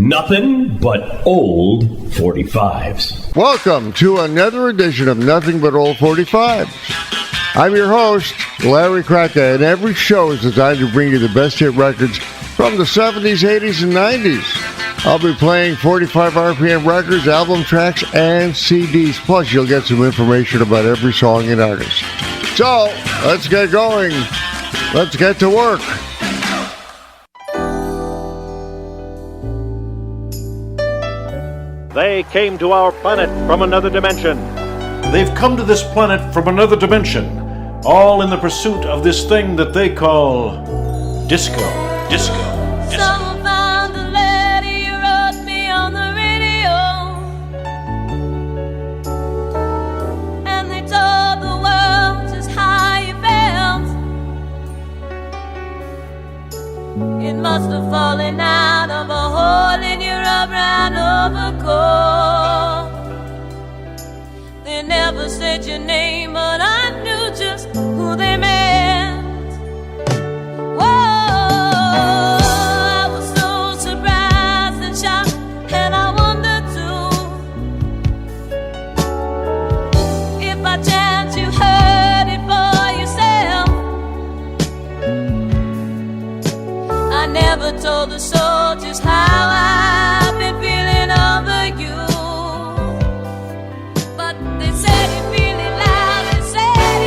Nothing but old 45s. Welcome to another edition of Nothing But Old 45s. I'm your host, Larry Kratka, and every show is designed to bring you the best hit records from the 70s, 80s, and 90s. I'll be playing 45 RPM records, album tracks, and CDs. Plus, you'll get some information about every song and artist. So, let's get going. Let's get to work. They came to our planet from another dimension. They've come to this planet from another dimension, all in the pursuit of this thing that they call disco. Someone found a letter you wrote me on the radio, and they told the world just how you felt. It must have fallen out of a hole in your brown overcoat. They never said your name, but I knew just who they meant. Whoa, I was so surprised and shocked, and I wondered too if by chance you heard it for yourself. I never told the soul just how I've been feeling over you, but they said it really loud and said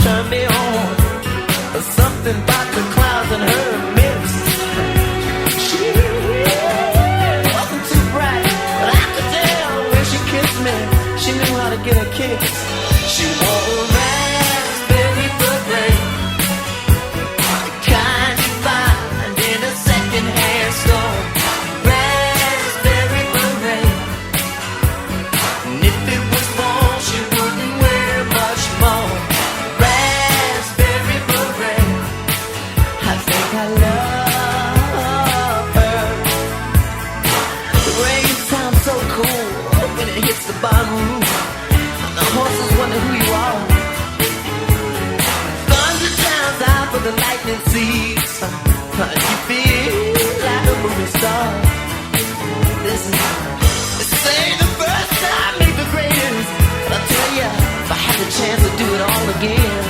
turn me on. Something about the clouds and her mist. She wasn't too bright, but I could tell when she kissed me, she knew how to get a kick. She wore a raspberry beret, the kind you find in a second-hand store. Raspberry beret, and if it was fall, she wouldn't wear much more. Raspberry beret, I think I love her. The rain sounds so cool when it hits the bottom roof. The horses wonder who you are. Thunder sounds out for the lightning seeds. You feel like a movie star. This ain't the first time, ain't the greatest. But I'll tell ya, if I had the chance to do it all again,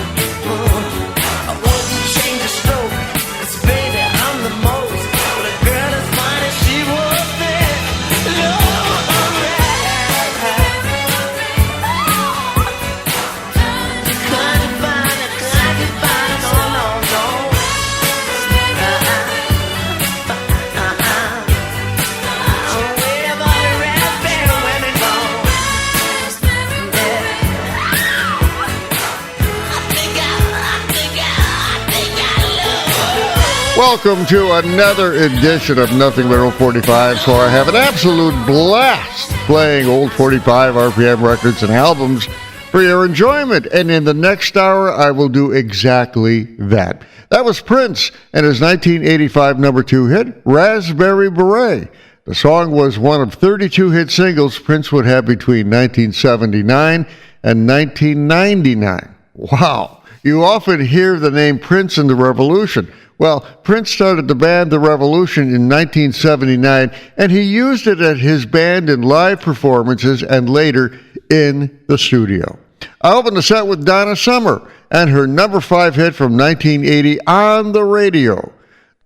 I wouldn't change a stroke. 'Cause baby, I'm the most. But a girl as fine as she was there, no, Welcome to another edition of Nothing But Old 45s, where I have an absolute blast playing old 45 RPM records and albums for your enjoyment. And in the next hour, I will do exactly that. That was Prince and his 1985 number 2 hit, Raspberry Beret. The song was one of 32 hit singles Prince would have between 1979 and 1999. Wow. You often hear the name Prince and the Revolution. Well, Prince started the band The Revolution in 1979, and he used it at his band in live performances and later in the studio. I opened the set with Donna Summer and her number 5 hit from 1980, On the Radio.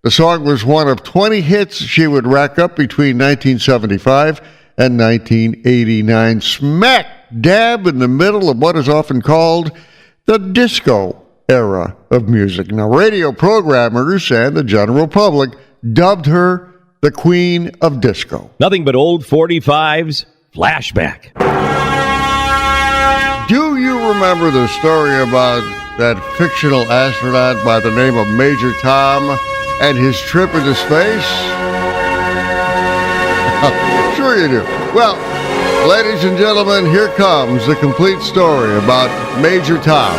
The song was one of 20 hits she would rack up between 1975 and 1989, smack dab in the middle of what is often called the disco era of music. Now, radio programmers and the general public dubbed her the Queen of Disco. Nothing but old 45s flashback. Do you remember the story about that fictional astronaut by the name of Major Tom and his trip into space? Sure you do. Well, ladies and gentlemen, here comes the complete story about Major Tom.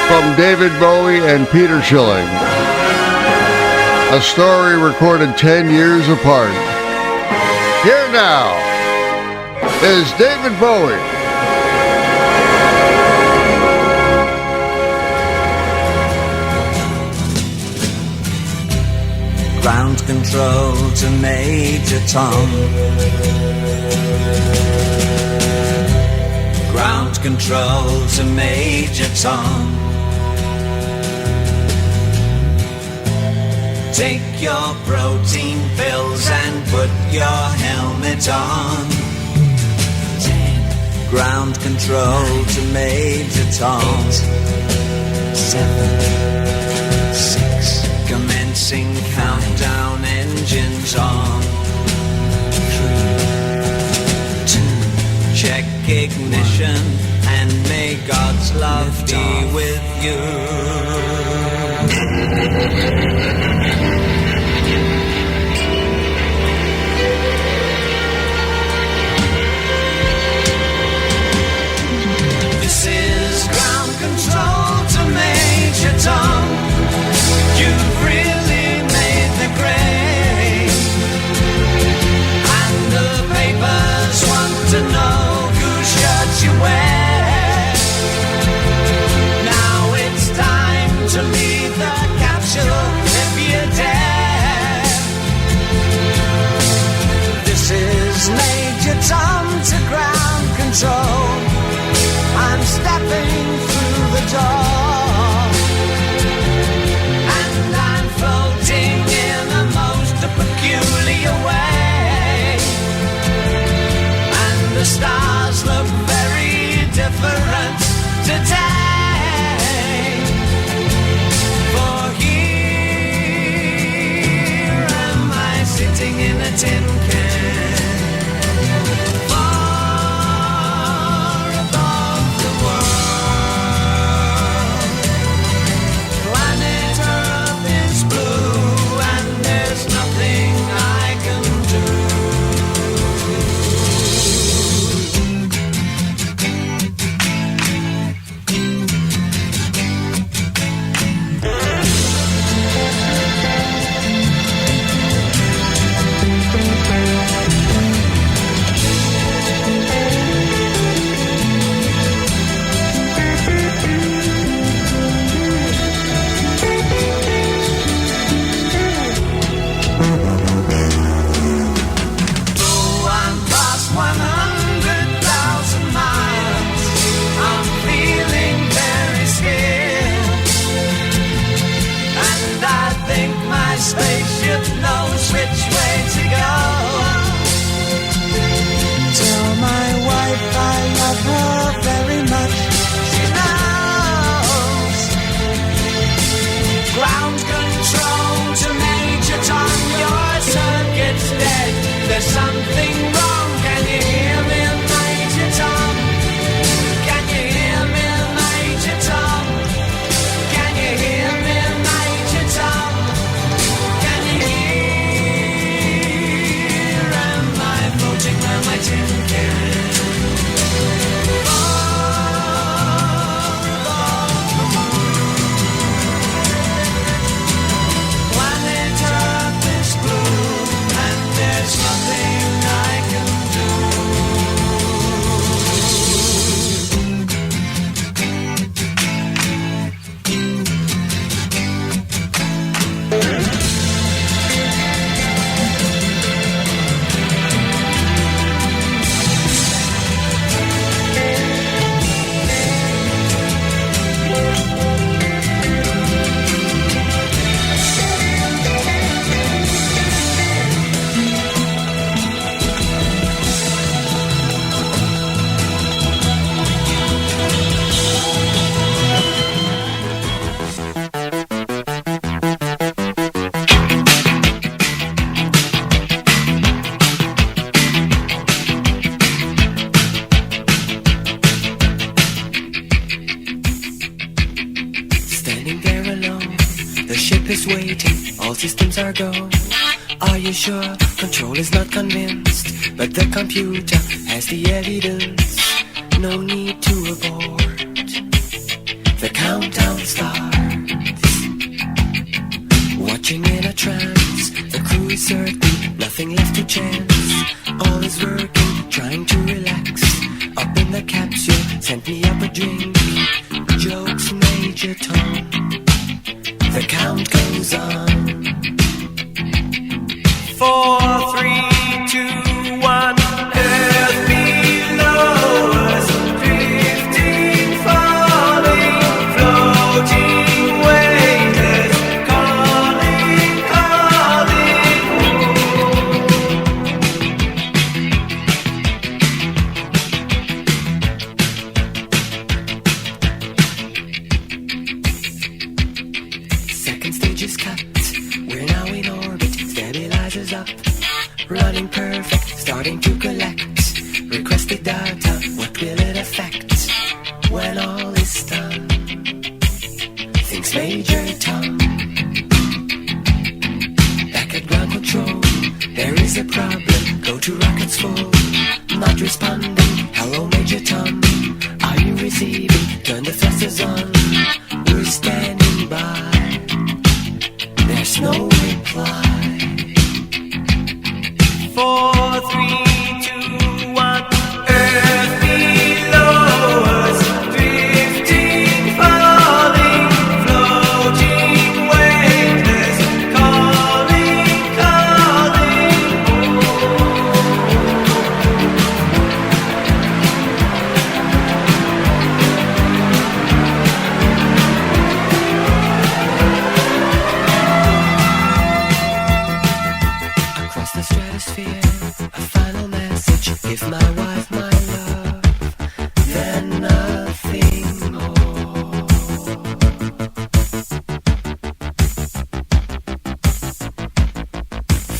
From David Bowie and Peter Schilling. A story recorded 10 years apart. Here now is David Bowie. Ground control to Major Tom. Ground control to Major Tom. Take your protein pills and put your helmet on. 10. Ground control to Major Tom. 8, 7, 6. Commencing countdown, engines on. 3, 2. Check ignition and may God's love be with you. This is ground control to Major Tom. You've really made the grade, and the papers want to know whose shirt you wear. Now it's time to leave the capsule if you dare. This is Major Tom to ground control. I'm stepping through the door, and I'm floating in the most peculiar way, and the stars look very different today. down my tin can. Planet Earth is blue, and there's nothing I can is waiting, all systems are go. Are you sure? Control is not convinced, but the computer has the evidence. No need to abort. The countdown starts. Watching in a trance, the crew is certain, nothing left to chance. All is working, trying to relax. Up in the capsule, sent me up a drink. Jokes, Major Tom. The count goes on. 4, 3, 2, 1. Earth below us, drifting, falling, floating, weightless, calling, calling. Second stage is cut. We're now in orbit. Stabilizers up. Running perfect. Starting to collect. Requested data. What will it affect when all is done? Thinks Major Tom. Back at ground control. There is a problem. Go to rockets full. Not responding. Hello, Major Tom. Are you receiving? Turn the thrusters on. We're standing by. There's no reply. 4, 3, 2, 1. Earth below us, drifting, falling, floating, weightless, calling, calling. Across the stratosphere, a final message. If my wife, my love, then nothing more.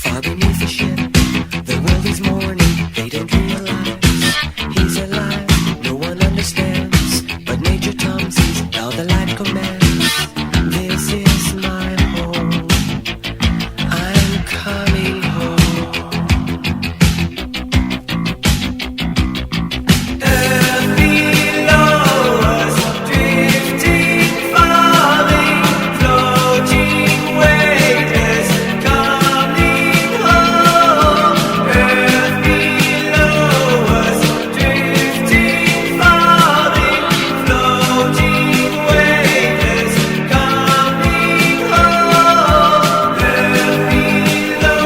Far beneath the ship, the world is mourning. They don't realize he's alive. No one understands, but Major Tom sees how the light commands. This is my home. I'm coming home. Earth below us, drifting, falling, floating, weightless, coming home. Earth below us, drifting, falling, floating, weightless, coming home. Earth below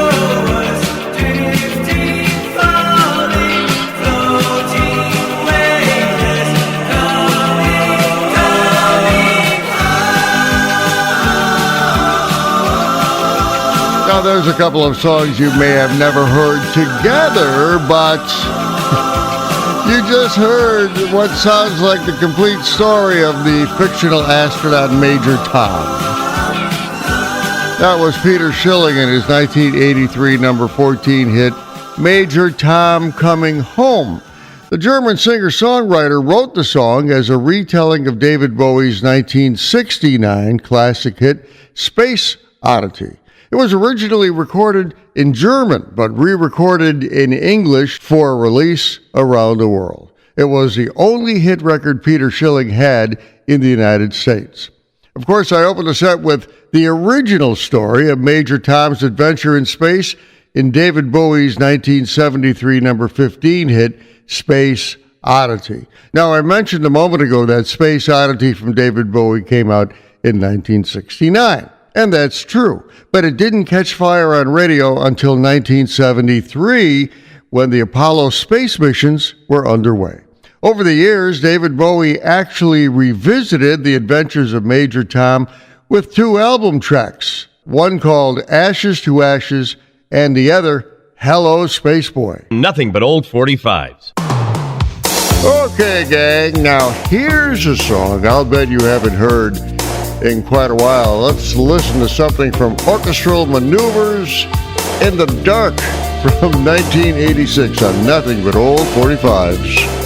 us, drifting, falling, floating, weightless, Now, there's a couple of songs you may have never heard together, but you just heard what sounds like the complete story of the fictional astronaut Major Tom. That was Peter Schilling in his 1983 number 14 hit, Major Tom Coming Home. The German singer-songwriter wrote the song as a retelling of David Bowie's 1969 classic hit, Space Oddity. It was originally recorded in German, but re-recorded in English for release around the world. It was the only hit record Peter Schilling had in the United States. Of course, I opened the set with the original story of Major Tom's adventure in space in David Bowie's 1973 number 15 hit, Space Oddity. Now, I mentioned a moment ago that Space Oddity from David Bowie came out in 1969. And that's true, but it didn't catch fire on radio until 1973 when the Apollo space missions were underway. Over the years, David Bowie actually revisited the adventures of Major Tom with 2 album tracks, one called Ashes to Ashes and the other, Hello Space Boy. Nothing but old 45s. Okay, gang, now here's a song I'll bet you haven't heard in quite a while. Let's listen to something from Orchestral Maneuvers in the Dark from 1986 on Nothing But Old 45s.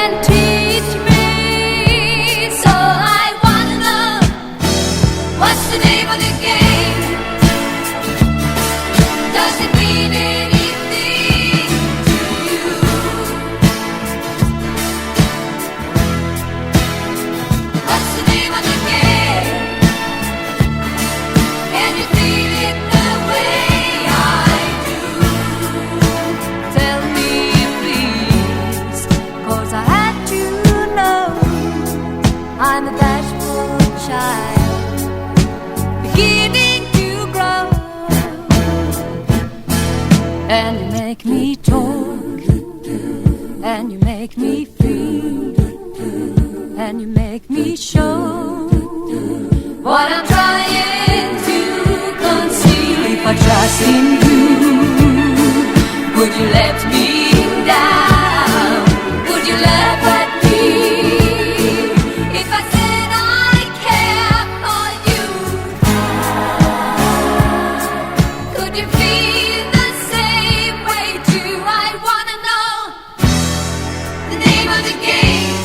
can teach me. So I wanna know, what's the name of the game? Does it mean anything to you? What's the name of the game? Can you feel it the way I do? Tell me please, 'cause I had to know. I'm a bashful child, beginning to grow. And you make me talk, and you make me feel, and you make me show what I'm trying to conceal. If I trust in you, would you let me down? Would you laugh at me if I said I care for you? Could you feel the same way too? I wanna know the name of the game.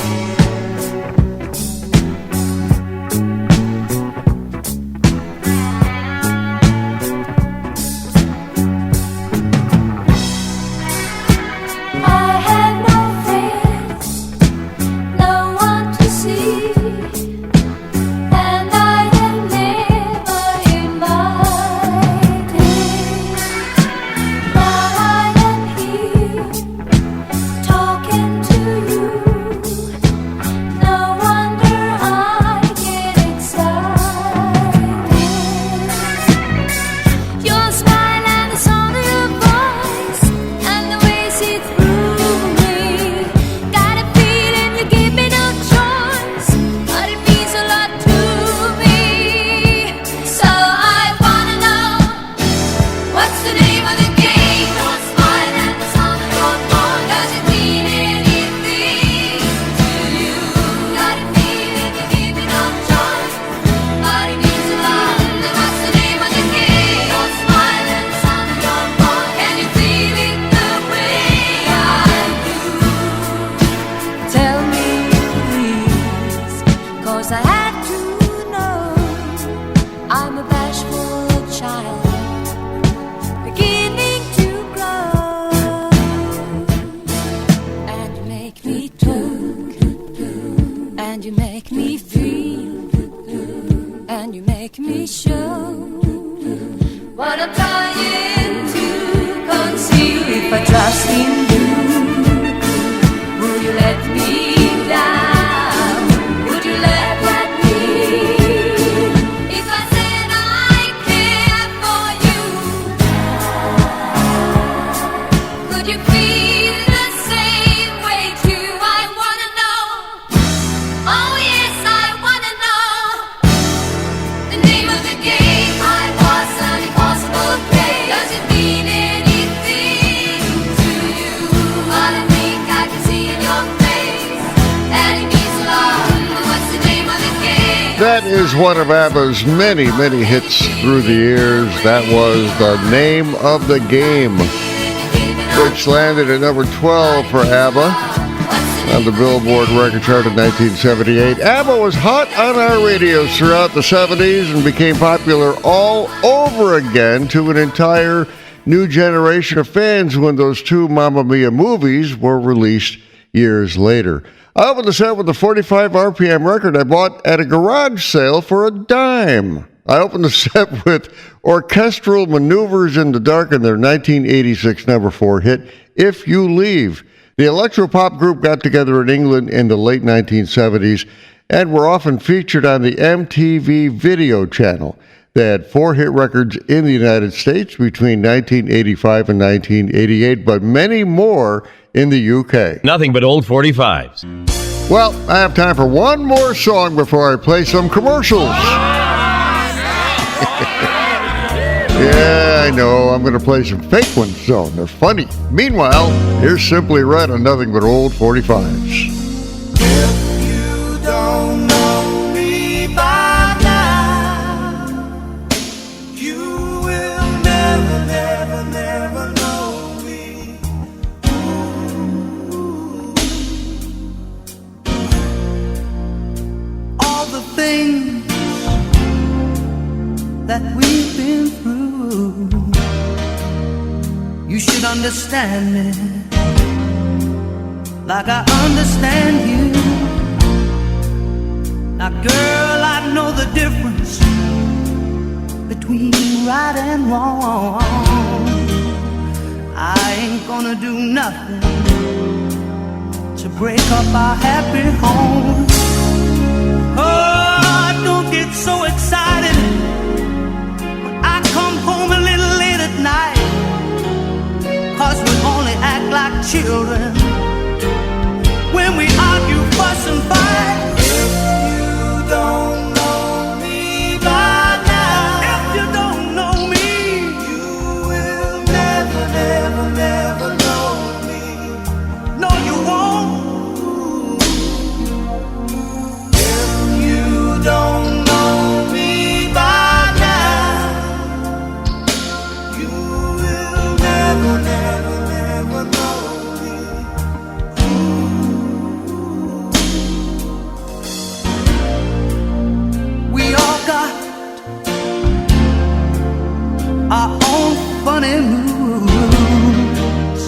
I had no friends, no one to see, and I am never invited. Now I am here, talking to you. No wonder I get excited. Your smile and the sound of your voice, and the way you see through me. Got a feeling you give me no choice, but it means a lot to me. So I wanna know, what's the name of the game? Your smile and the sound of your voice, does it mean anything to you? Got a feeling you give me no choice, but it means a lot. What's the name of the game? Your smile and the sound of your voice, can you feel it the way I do? Tell me please, 'cause I had to know. I'm a bashful child, beginning to grow. And you make me talk, and you make me feel, and you make me show what I'm trying to conceal. If I trust in you, will you let me down? Would you laugh at me if I said I care for you? Could you feel the same way too? I wanna know. Oh yes, I wanna know the name of the game. I was an impossible prey. Does it mean anything to you? But I think I can see in your face that it means a lot. What's the name of the game? That is one of ABBA's many, many hits through the years. That was The Name of the Game, which landed at number 12 for ABBA on the Billboard record chart in 1978. ABBA was hot on our radios throughout the 70s and became popular all over again to an entire new generation of fans when those two Mamma Mia movies were released years later. I opened the set with a 45 RPM record I bought at a garage sale for a dime. I opened the set with Orchestral Maneuvers in the Dark and their 1986 number 4 hit, If You Leave. The electropop group got together in England in the late 1970s and were often featured on the MTV Video channel. They had 4 hit records in the United States between 1985 and 1988, but many more in the UK. Nothing but old 45s. Well, I have time for one more song before I play some commercials. Yeah, I know. I'm going to play some fake ones, though. They're funny. Meanwhile, here's Simply Red on Nothing But Old 45s. If you don't know me by now, you will never, never, never know me. that we've been through. You should understand me like I understand you. Now girl, I know the difference between right and wrong. I ain't gonna do nothing to break up our happy home. Oh, don't get so excited when I come home a little late at night, 'cause we only act like children when we argue, fuss and fight. If you don't know me by now, if you don't know me, you will never, never, never know me. No, you won't. If you don't know me by now, you will never, never, never know me. We all got our own funny moods.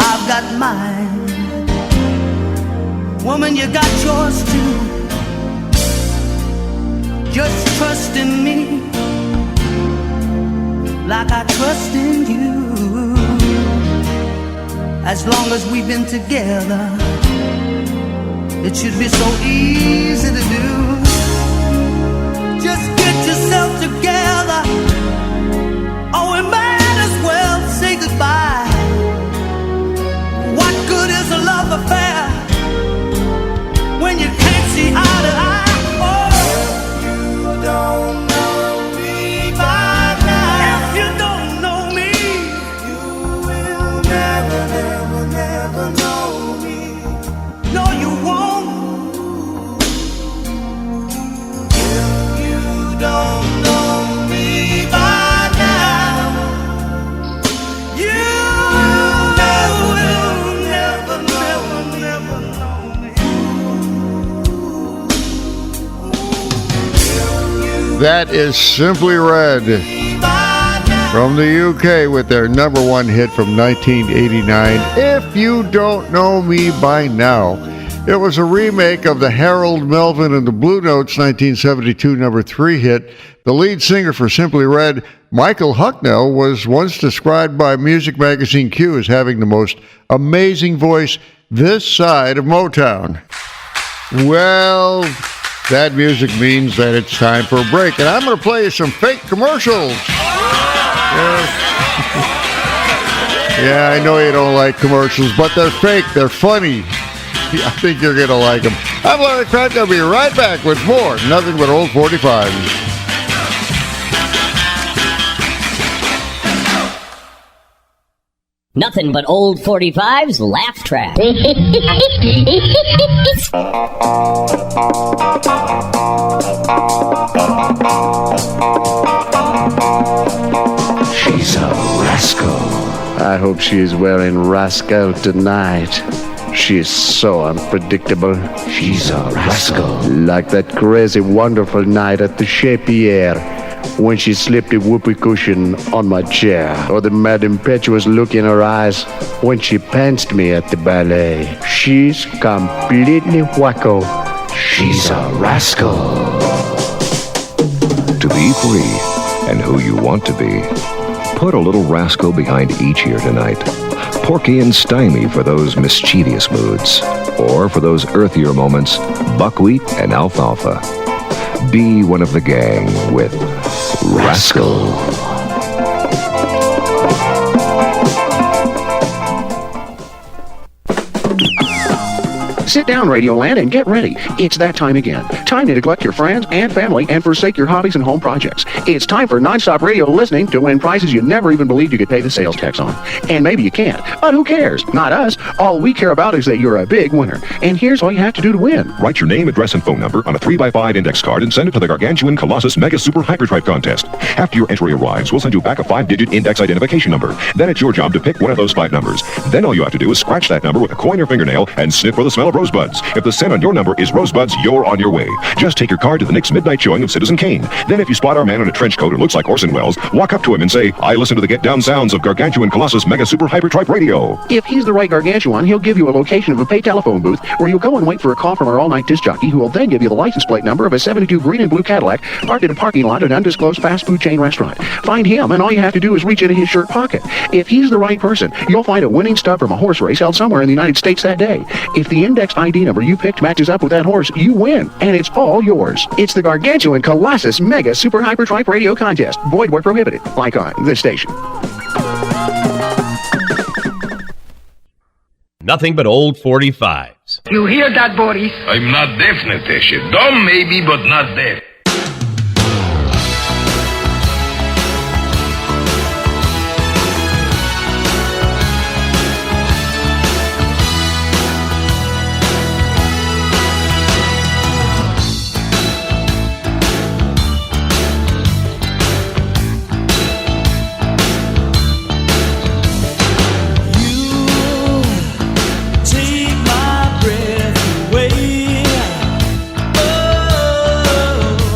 I've got mine. Woman, you got yours too. Just trust in me like I trust in you. As long as we've been together, it should be so easy to do. Just get yourself together, or we might as well say goodbye. What good is a love affair when you can't see eye to eye? Oh, if you don't know me by now, if you don't know me, you will never, never, never know me. No, you won't. If you don't know me by now, you will never, never, never know me. That is Simply Red from the UK with their number one hit from 1989, If You Don't Know Me By Now. It was a remake of the Harold Melvin and the Blue Notes 1972 number 3 hit. The lead singer for Simply Red, Michael Hucknall, was once described by music magazine Q as having the most amazing voice this side of Motown. Well, that music means that it's time for a break, and I'm going to play you some fake commercials. Yeah, I know you don't like commercials, but they're fake. They're funny. I think you're going to like them. I'm Larry Kratka. I'll be right back with more Nothing But Old 45s. Nothing but old 45's laugh track. She's a rascal. I hope she is wearing rascal tonight. She is so unpredictable. She's a rascal. Like that crazy, wonderful night at the Chez Pierre, when she slipped a whoopee cushion on my chair, or the mad impetuous look in her eyes when she pantsed me at the ballet. She's completely wacko. She's a rascal. To be free and who you want to be, put a little rascal behind each ear tonight. Porky and Stymie for those mischievous moods, or for those earthier moments, buckwheat and alfalfa. Be one of the gang with Rascal. Sit down, Radioland, and get ready. It's that time again. Time to neglect your friends and family and forsake your hobbies and home projects. It's time for nonstop radio listening to win prizes you never even believed you could pay the sales tax on. And maybe you can't, but who cares? Not us. All we care about is that you're a big winner. And here's all you have to do to win. Write your name, address, and phone number on a 3x5 index card and send it to the Gargantuan Colossus Mega Super Hyperdrive Contest. After your entry arrives, we'll send you back a 5-digit index identification number. Then it's your job to pick one of those 5 numbers. Then all you have to do is scratch that number with a coin or fingernail and sniff for the smell of roses. Rosebuds. If the scent on your number is Rosebuds, you're on your way. Just take your car to the Knicks midnight showing of Citizen Kane. Then if you spot our man in a trench coat who looks like Orson Welles, walk up to him and say, I listen to the Get Down sounds of Gargantuan Colossus Mega Super Hypertripe Radio. If he's the right gargantuan, he'll give you a location of a pay telephone booth where you'll go and wait for a call from our all-night disc jockey who will then give you the license plate number of a 72 green and blue Cadillac parked in a parking lot at an undisclosed fast food chain restaurant. Find him, and all you have to do is reach into his shirt pocket. If he's the right person, you'll find a winning stud from a horse race held somewhere in the United States that day. If the index ID number you picked matches up with that horse, you win, and it's all yours. It's the Gargantuan Colossus Mega Super Hypertripe Radio Contest. Void where prohibited. Like on this station. Nothing but old 45s. You hear that, Boris? I'm not deaf, Natasha. Dumb maybe, but not deaf. Take my breath away. Oh.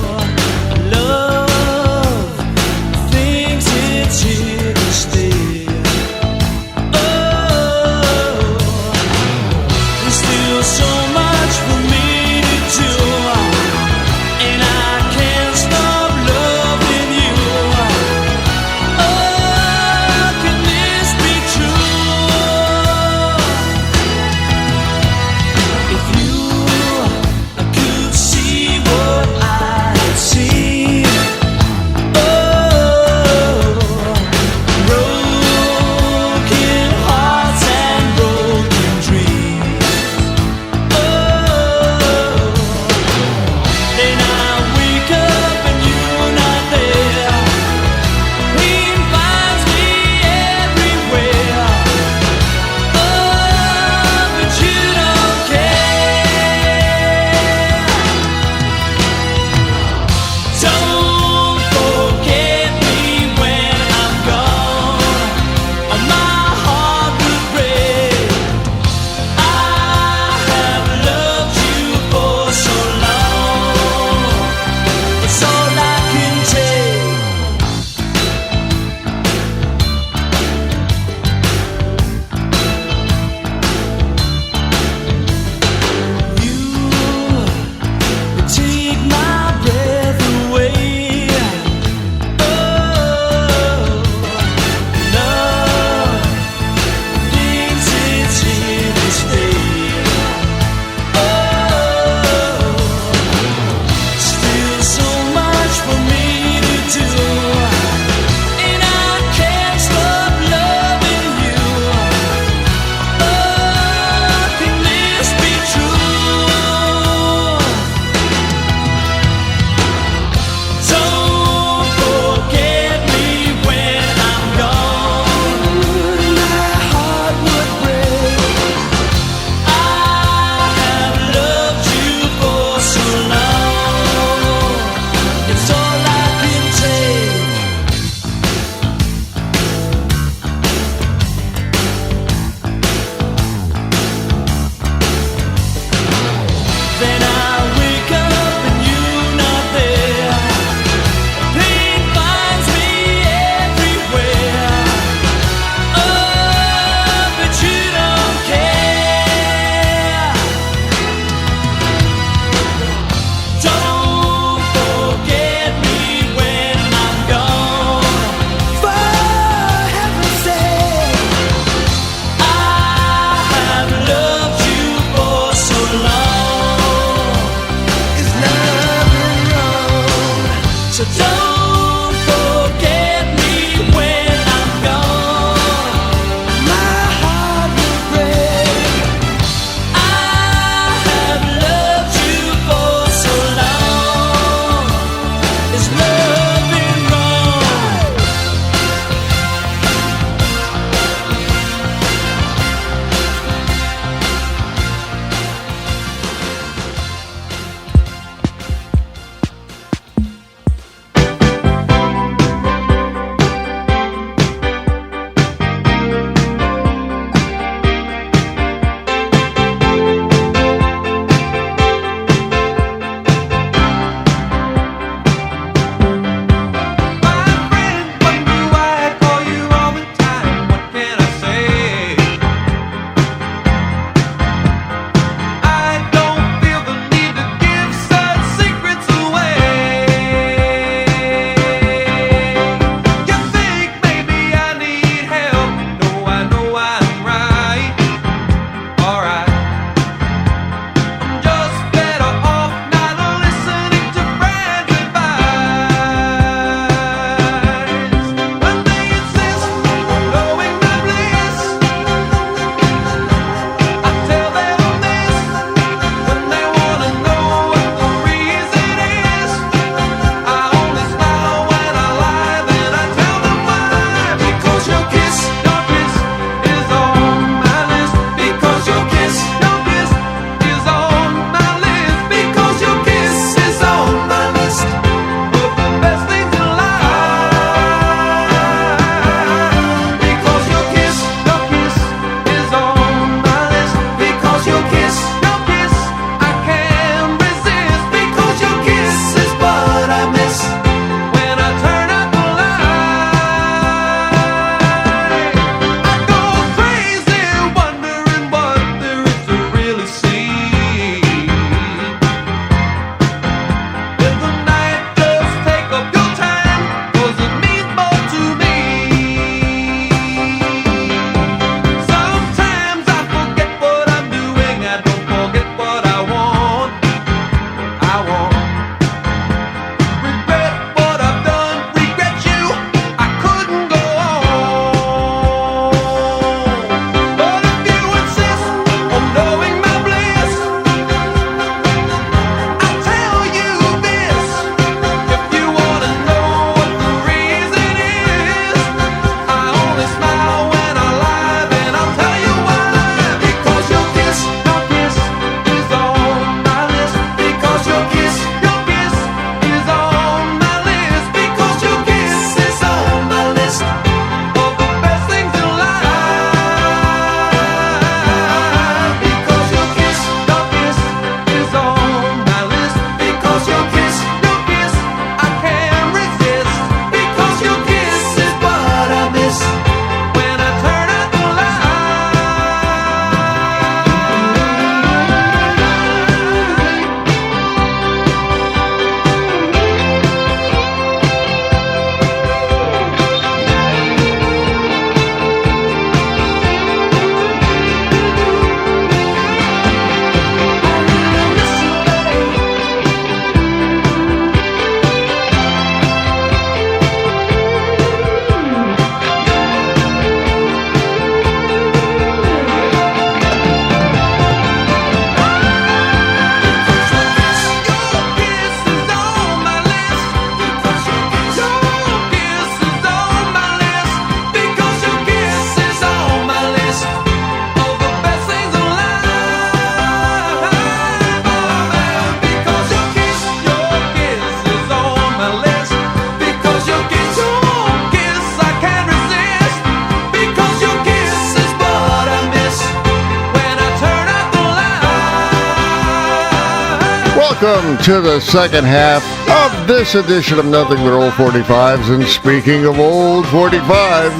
Welcome to the second half of this edition of Nothing But Old 45s. And speaking of old 45s,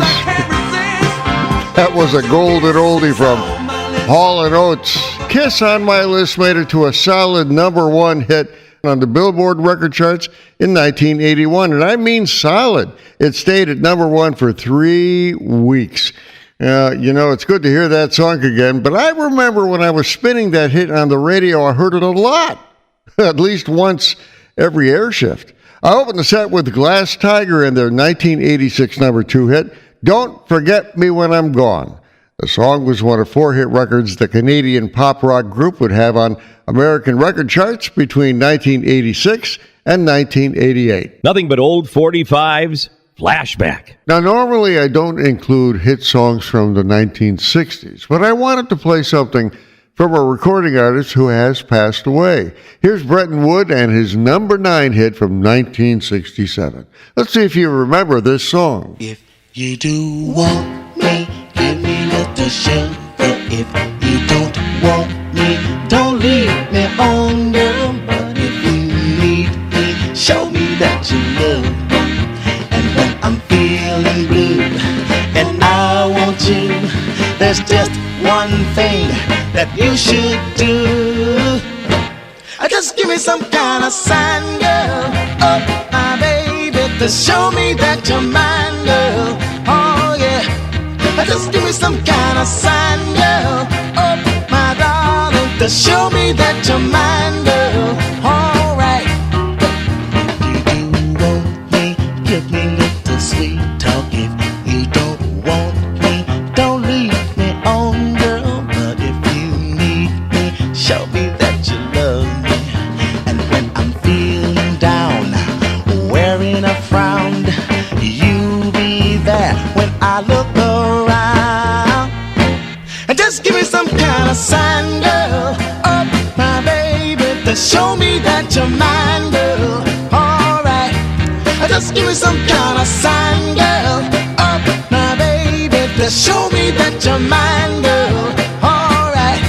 that was a golden oldie from Hall & Oates. Kiss on My List made it to a solid number one hit on the Billboard record charts in 1981. And I mean solid. It stayed at number one for 3 weeks. It's good to hear that song again, but I remember when I was spinning that hit on the radio, I heard it a lot. At least once every air shift. I opened the set with Glass Tiger and their 1986 number 2 hit, Don't Forget Me When I'm Gone. The song was one of 4 hit records the Canadian pop rock group would have on American record charts between 1986 and 1988. Nothing but old 45s, flashback. Now, normally I don't include hit songs from the 1960s, but I wanted to play something from a recording artist who has passed away. Here's Brenton Wood and his number 9 hit from 1967. Let's see if you remember this song. If you do want me, give me a little sugar. If you don't want me, don't leave me on, girl. But if you need me, show me that you love me. And when I'm feeling blue and I want you, there's just one thing that you should do. Just give me some kind of sign, girl. Oh, my baby, to show me that you're mine, girl. Oh, yeah. Just give me some kind of sign, girl. Oh, my darling, to show me that you're mine, girl. All right. If you do want me, give me a little sweet talk. If you don't want me, don't leave me on, girl. But if you need me, show me that you love me. And when I'm feeling down, wearing a frown, you be there when I look around. And just give me some kind of sign, girl. Oh, my baby, to show me that you're mine, girl. All right. Just give me some kind of sign, girl. Oh, my baby, to show me that you're mine, girl. All right.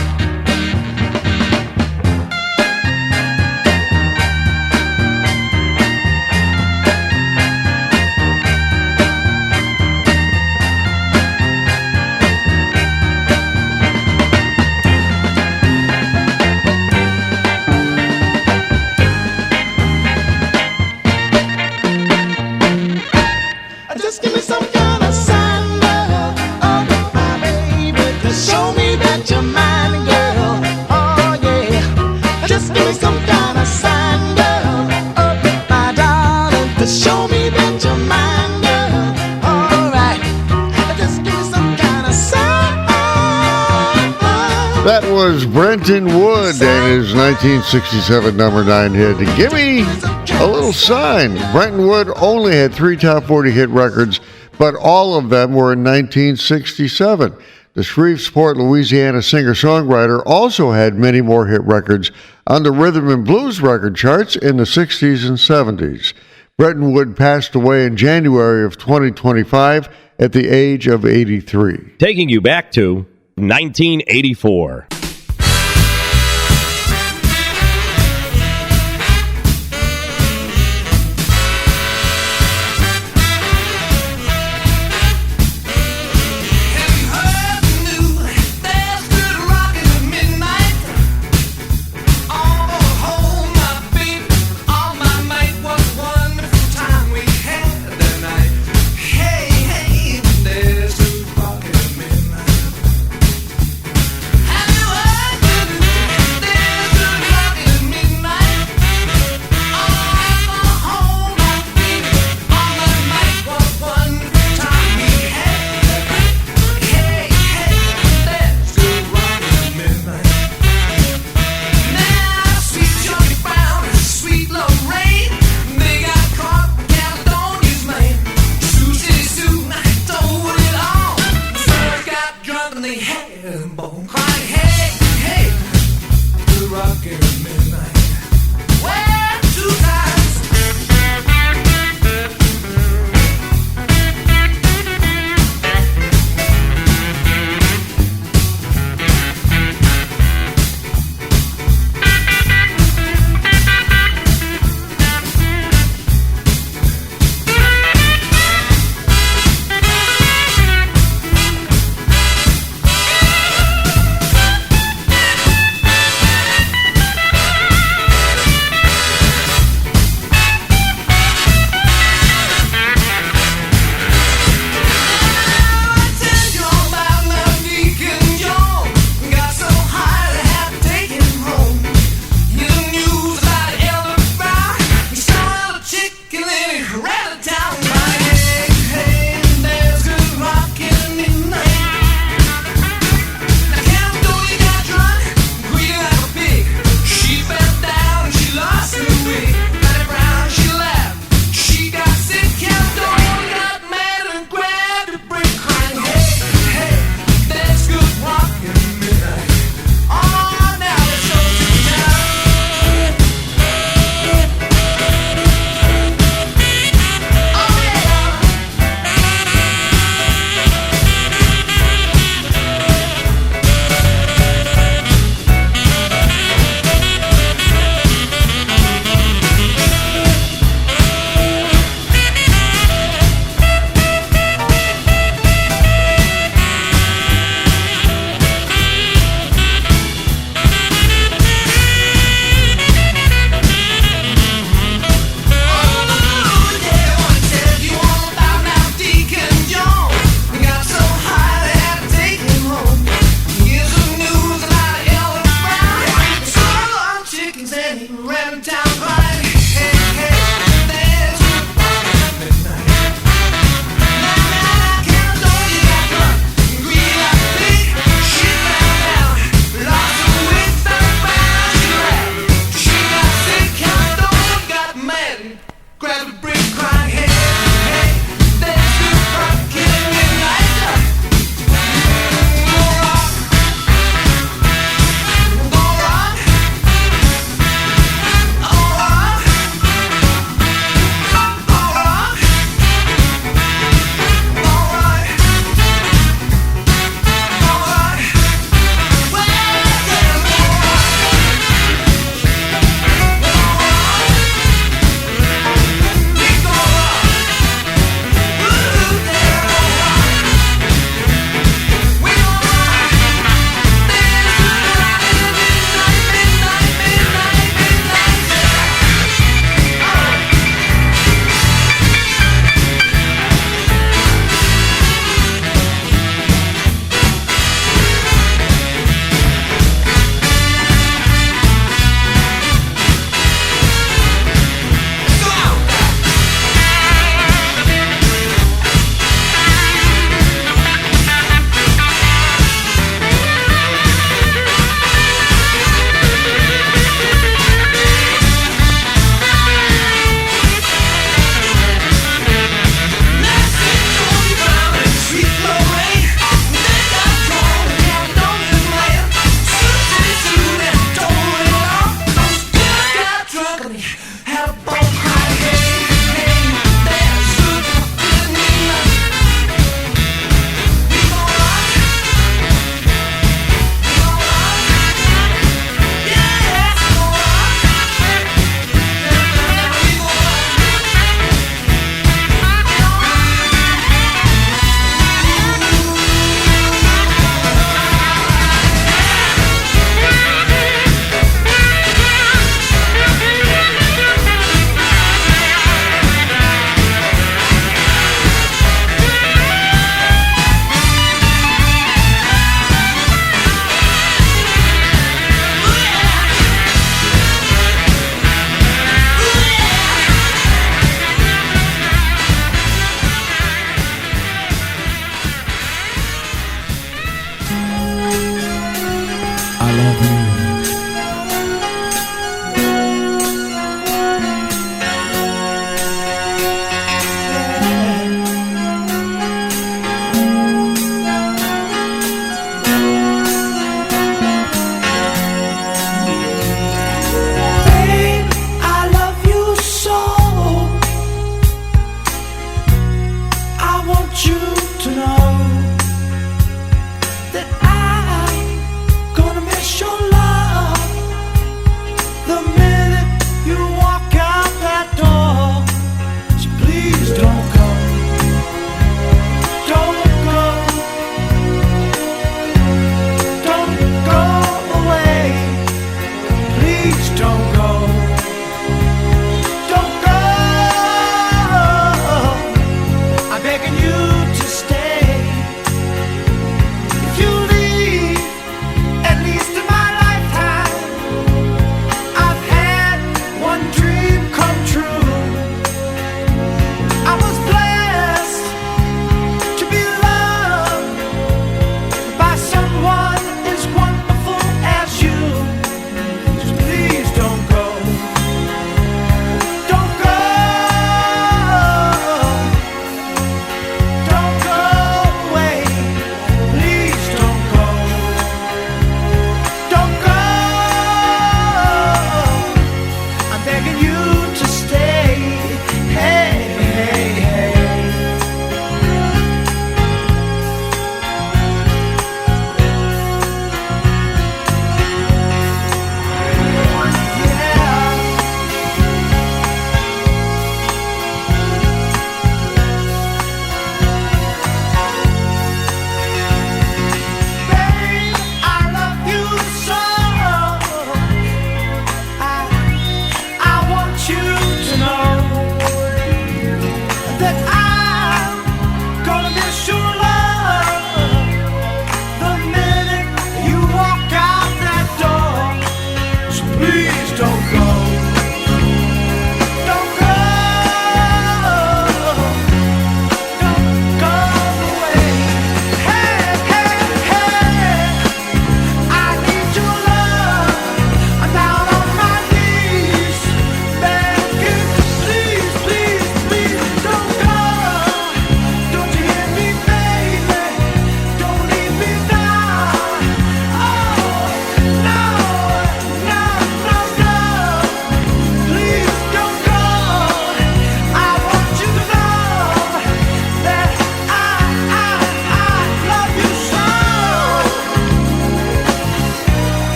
Just give me some kind of sign, girl. Oh, my baby, to show me that you're mine, girl. Oh, yeah. Just give me some kind of sign, girl. Oh, my darling, to show me that you're mine, girl. All right. Just give me some kind of sign. That was Brenton Wood and his 1967 number 9 hit, Give Me a Little Sign. Brenton Wood only had 3 top 40 hit records, but all of them were in 1967. The Shreveport, Louisiana singer-songwriter also had many more hit records on the rhythm and blues record charts in the 60s and 70s. Brenton Wood passed away in January of 2025 at the age of 83. Taking you back to 1984. Have you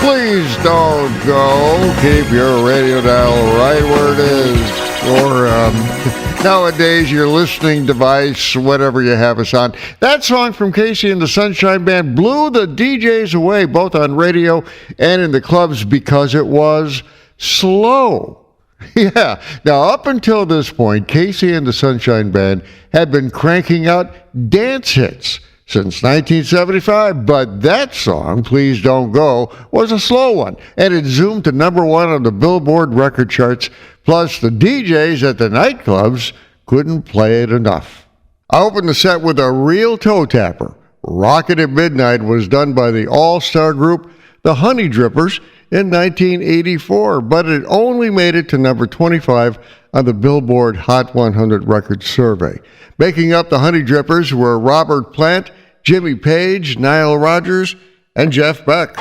Please don't go. Keep your radio dial right where it is. Or nowadays, your listening device, whatever you have us on. That song from Casey and the Sunshine Band blew the DJs away, both on radio and in the clubs, because it was slow. Yeah. Now, up until this point, Casey and the Sunshine Band had been cranking out dance hits since 1975, but that song, Please Don't Go, was a slow one, and it zoomed to number one on the Billboard record charts. Plus, the DJs at the nightclubs couldn't play it enough. I opened the set with a real toe tapper. Rockin' at Midnight was done by the all-star group, the Honey Drippers, in 1984, but it only made it to number 25 on the Billboard Hot 100 Records survey. Making up the Honey Drippers were Robert Plant, Jimmy Page, Nile Rodgers, and Jeff Beck.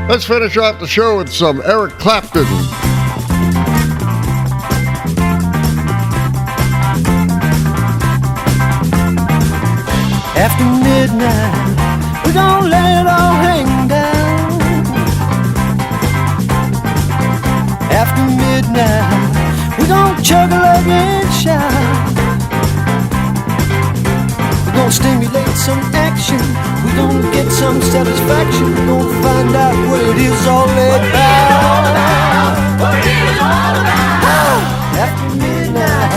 Let's finish off the show with some Eric Clapton. After midnight, we're gonna let it all hang down. After midnight, we're gonna chug a lug and shout. We're gonna stimulate some action. We're gonna get some satisfaction. We're gonna find out what it is all about. What it is all about. After midnight,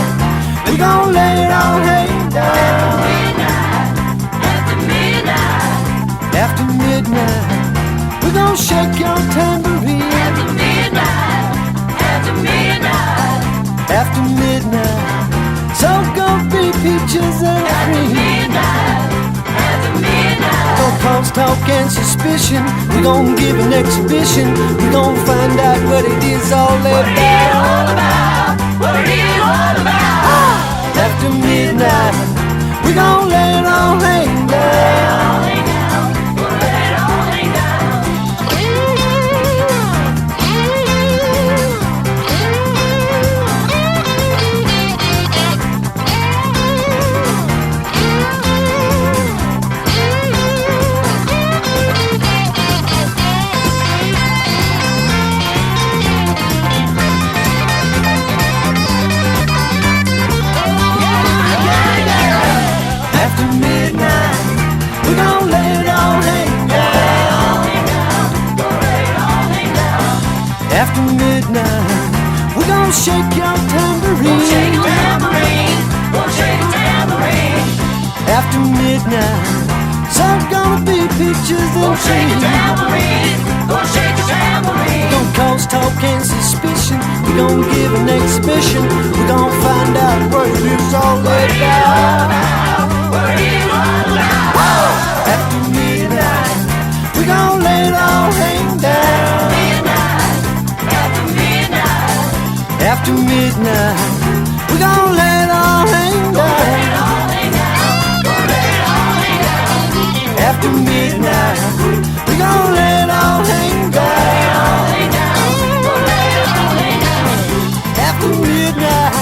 we're gonna let it all hang down. After midnight, we're gonna shake your tambourine. After midnight, after midnight, after midnight, so gonna be peaches and cream. After midnight, no cause, talk, and suspicion. We're gonna give an exhibition. We're gonna find out what it is all about. What it is all about. After midnight, we're gonna let it all hang down. After midnight, we're gonna shake your tambourine. Gonna shake a tambourine. Gonna shake a tambourine. After midnight, so gonna be pictures and cream. Shake a tambourine. Gonna shake a tambourine. Gonna cause talk and suspicion. We're gonna give an exhibition. We're gonna find out what it is all about. What it is all about. After midnight, we're gonna let it all hang down. After midnight, we're gonna let it all hang down. After midnight, we're gonna let it all hang down. After midnight,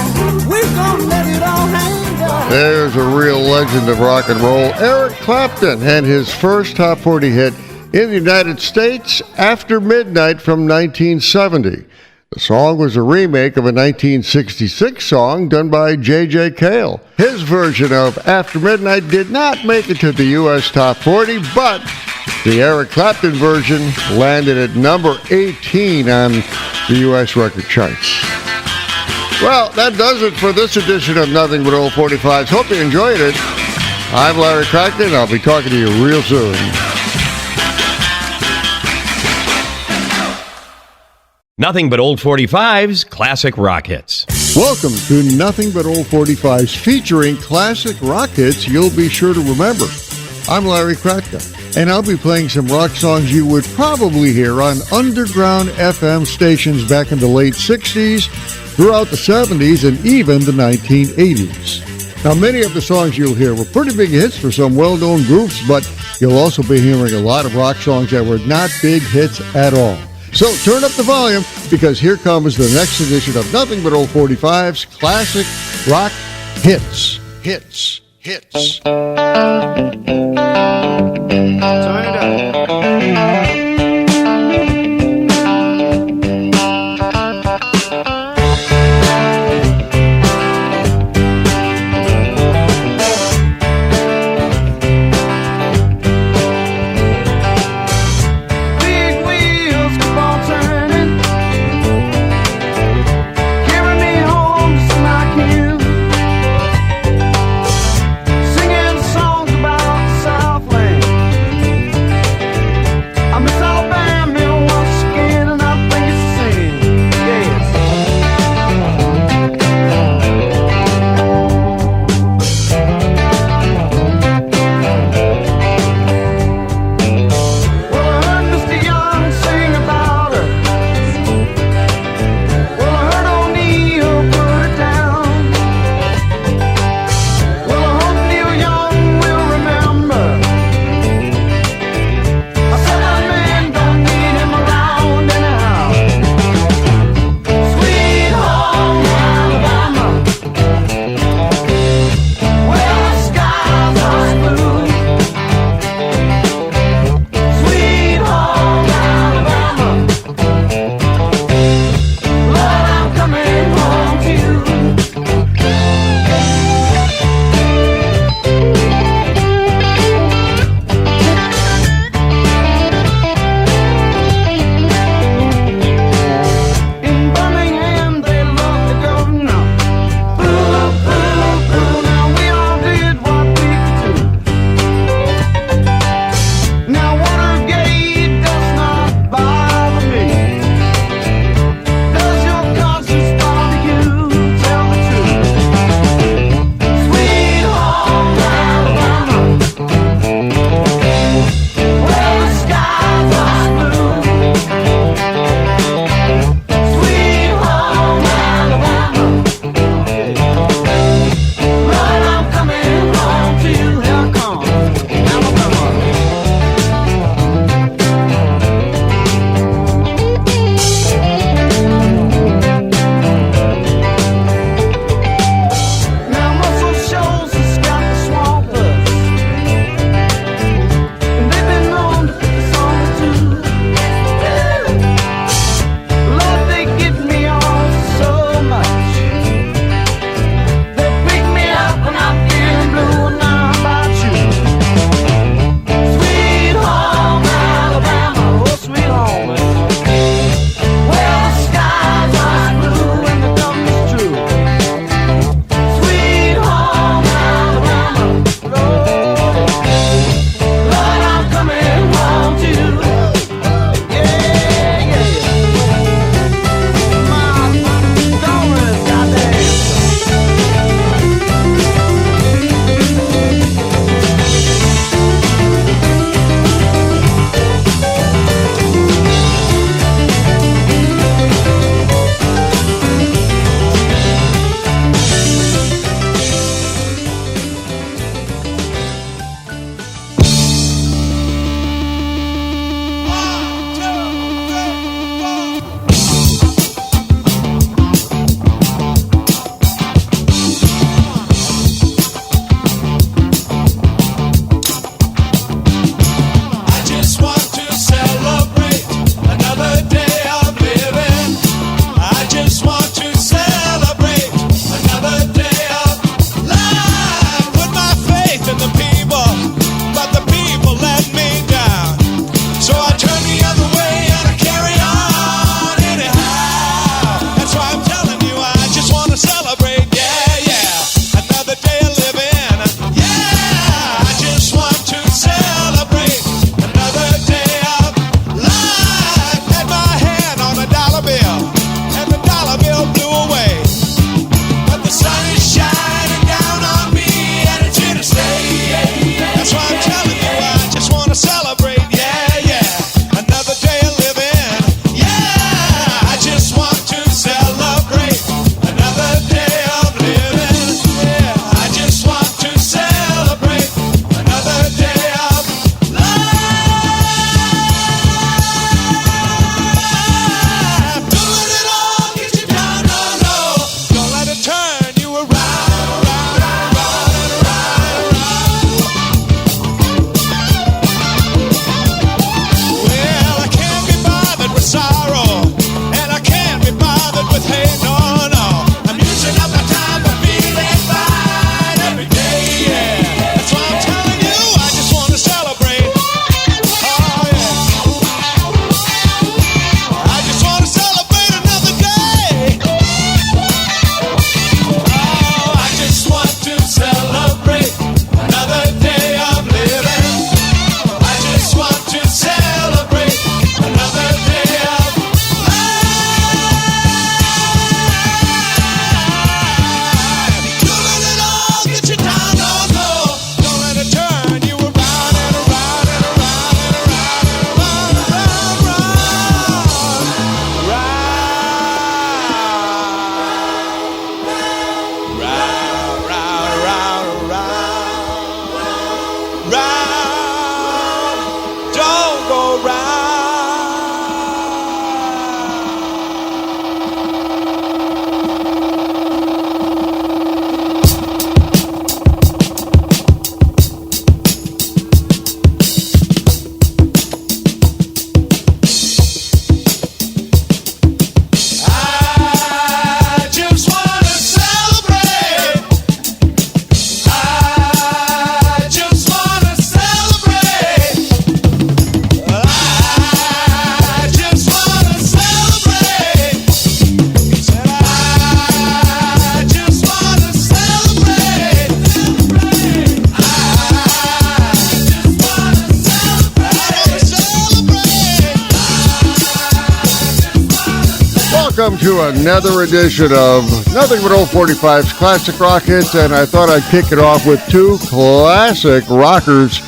we're gonna let it all hang down. There's a real legend of rock and roll, Eric Clapton, and his first top 40 hit in the United States, After Midnight, from 1970. The song was a remake of a 1966 song done by J.J. Cale. His version of After Midnight did not make it to the U.S. Top 40, but the Eric Clapton version landed at number 18 on the U.S. record charts. Well, that does it for this edition of Nothing But Old 45s. Hope you enjoyed it. I'm Larry Kratka, and I'll be talking to you real soon. Nothing But Old 45's classic rock hits. Welcome to Nothing But Old 45s, featuring classic rock hits you'll be sure to remember. I'm Larry Kratka, and I'll be playing some rock songs you would probably hear on underground FM stations back in the late 60s, throughout the 70s, and even the 1980s. Now, many of the songs you'll hear were pretty big hits for some well-known groups, but you'll also be hearing a lot of rock songs that were not big hits at all. So turn up the volume, because here comes the next edition of Nothing But Old 45's classic rock hits. Hits. Turn it up. welcome to another edition of Nothing But Old 45's Classic Rock Hits, and I thought I'd kick it off with two classic rockers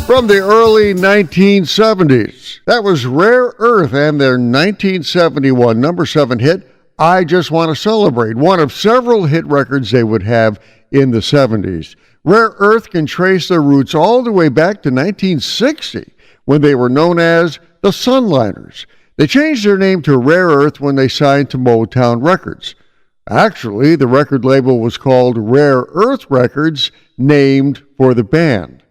from the early 1970s. That was Rare Earth and their 1971 number 7 hit, I Just Want to Celebrate, one of several hit records they would have in the 70s. Rare Earth can trace their roots all the way back to 1960, when they were known as the Sunliners. They changed their name to Rare Earth when they signed to Motown Records. Actually, the record label was called Rare Earth Records, named for the band.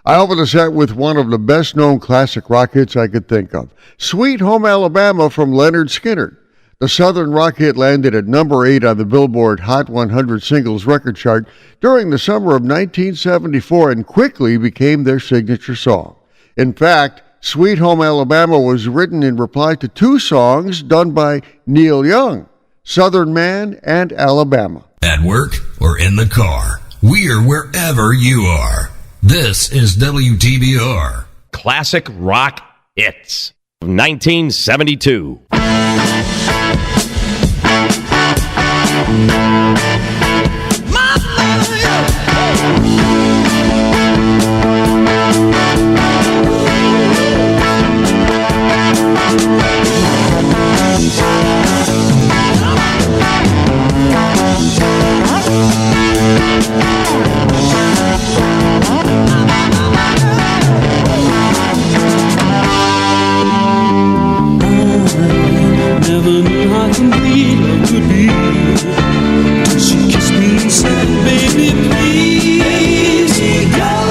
I opened the set with one of the best-known classic rock hits I could think of, Sweet Home Alabama from Leonard Skinner. The Southern rock hit landed at number 8 on the Billboard Hot 100 Singles record chart during the summer of 1974 and quickly became their signature song. In fact, Sweet Home Alabama was written in reply to two songs done by Neil Young, Southern Man and Alabama. At work or in the car, we're wherever you are. This is WTBR. Classic rock hits. 1972. Never knew how complete love could be till she kissed me and said, baby, please go.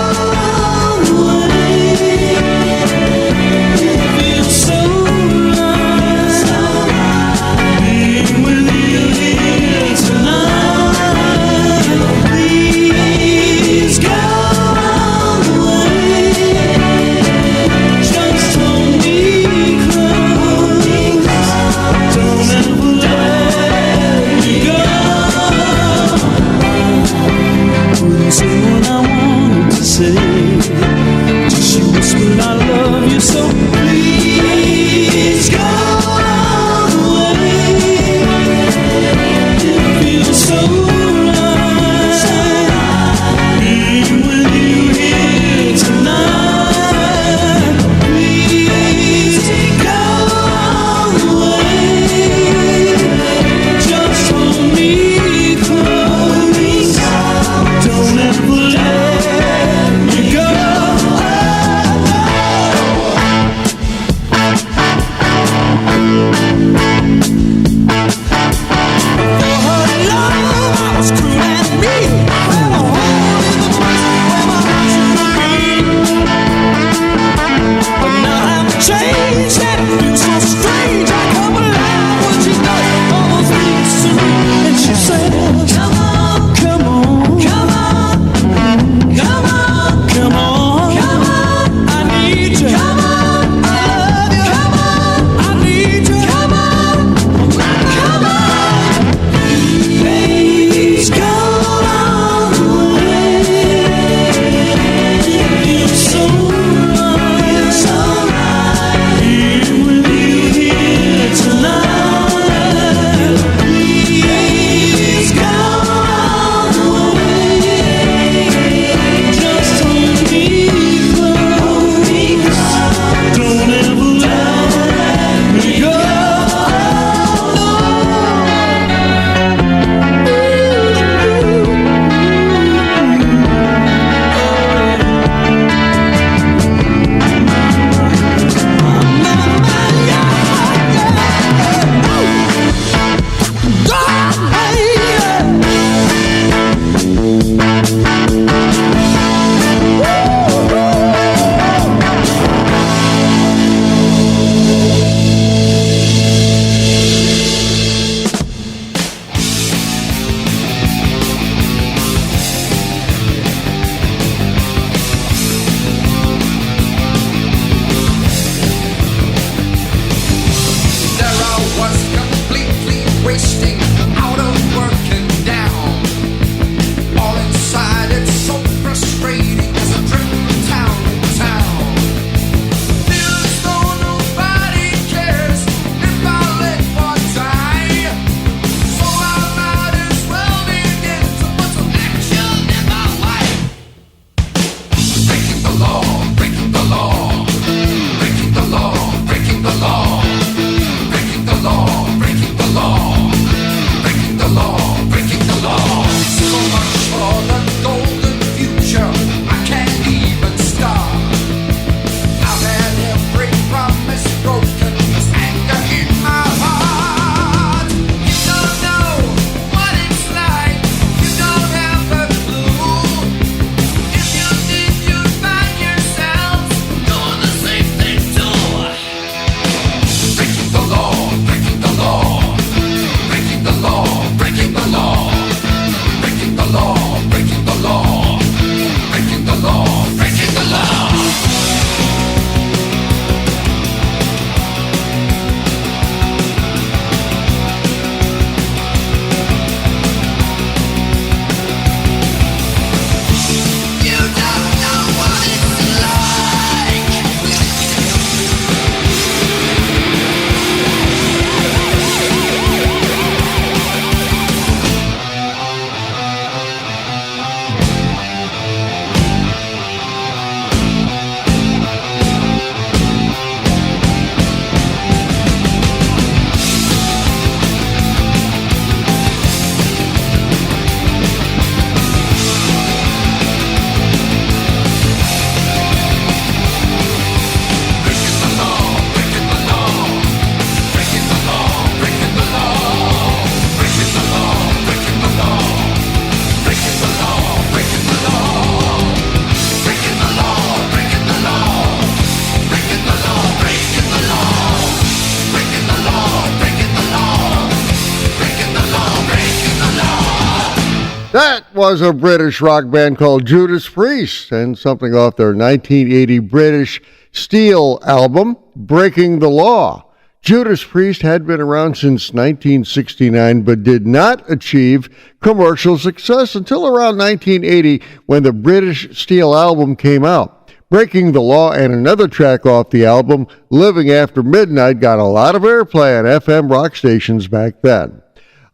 That was a British rock band called Judas Priest, and something off their 1980 British Steel album, Breaking the Law. Judas Priest had been around since 1969, but did not achieve commercial success until around 1980 when the British Steel album came out. Breaking the Law and another track off the album, Living After Midnight, got a lot of airplay on FM rock stations back then.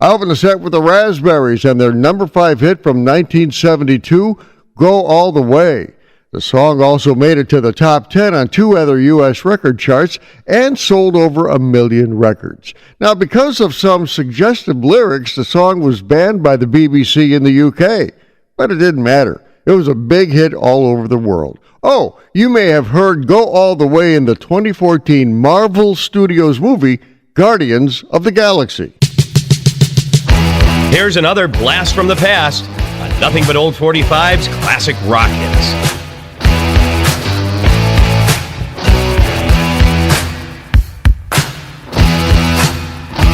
I opened the set with the Raspberries and their number 5 hit from 1972, Go All the Way. The song also made it to the top 10 on 2 other U.S. record charts and sold over 1 million records. Now, because of some suggestive lyrics, the song was banned by the BBC in the UK. But it didn't matter. It was a big hit all over the world. Oh, you may have heard Go All the Way in the 2014 Marvel Studios movie, Guardians of the Galaxy. Here's another blast from the past on Nothing But Old 45's classic rock hits. I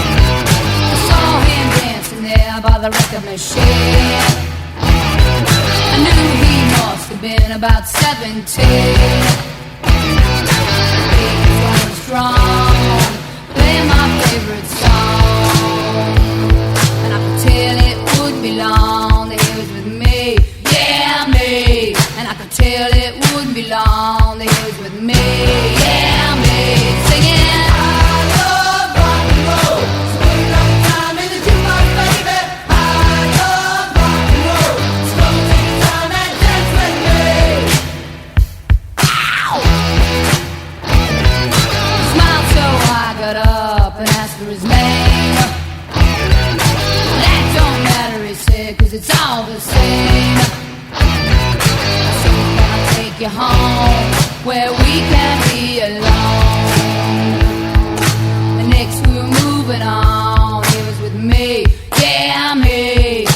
saw him dancing there by the record machine. I knew he must have been about 17. He was going strong, playing my favorite song. And I could tell it wouldn't be long that he was with me, yeah, me. And I could tell it wouldn't be long that he was with me, yeah, me. Singing, I love rock and roll. Spending all the time in the jukebox, baby. I love rock and roll. So come and take your time and dance with me. Ow! He smiled so I got up and asked for his name. That don't matter, he said, 'cause it's all the same. I said, can I take you home where we can be alone? And next we were moving on, he was with me, yeah, me.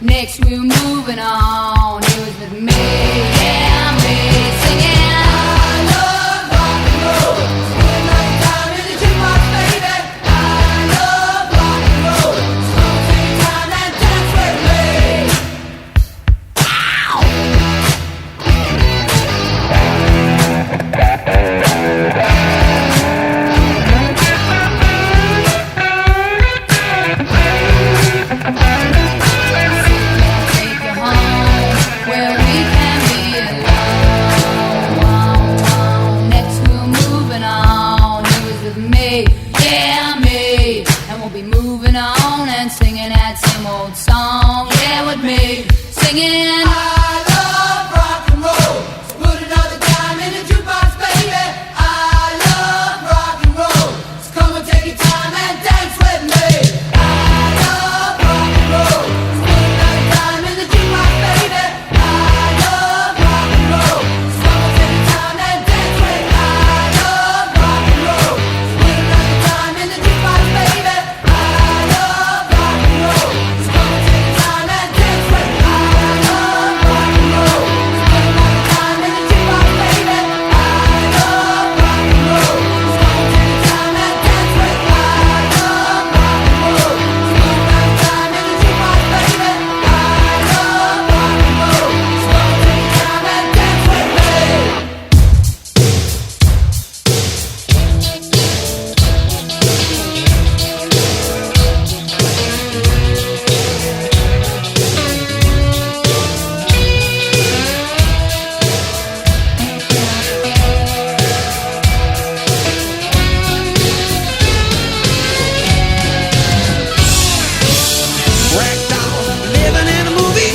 Next we were moving on, he was with me, yeah, me. Singing, I love rock and roll. Spend all the time in the jukebox, baby. I love rock and roll. So take your time and dance with me. Take you home where we can be alone. Next we're moving on. He was with me, yeah, me. And we'll be moving on and singing that same old song, yeah, with me. Singing, I love rock and roll. So put another dime in the jukebox, baby. I love rock and roll. So come and take your time and dance with me. I love rock and roll. So put another dime in the jukebox, baby. I love rock and roll. So come and take your time and dance with me. I love rock and roll. So put another dime in the jukebox, baby. I love rock and roll. So come and take your time and dance with me. I love rock and roll. So put another dime in the jukebox, baby. I love rock and roll. So come and take your time and dance with me. I love rock and roll. So put another dime in the jukebox, baby. I love rock and roll. So come and take your time and dance with me. Ragdoll, living in a movie.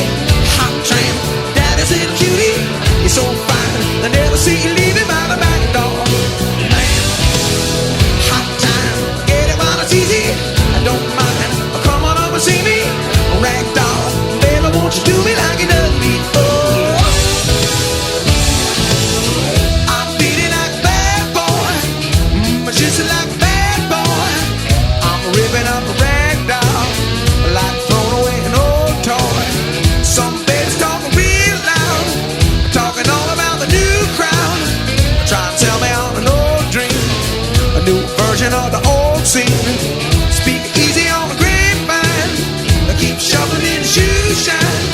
Hot tramp, daddy's little cutie. You're so fine, I never see you leaving by the back door. Man, hot time, get it while it's easy. I don't mind, come on over and see me. Ragdoll, baby, won't you do me like you done me? Oh, I'm feeling like a bad boy, just like a bad boy. I'm ripping up a ragdoll, like throwing away an old toy. Some babies talking real loud, talking all about the new crowd. Trying to tell me on an old dream, a new version of the old scene. Speak easy on the grapevine, keep shuffling in the shoe shine.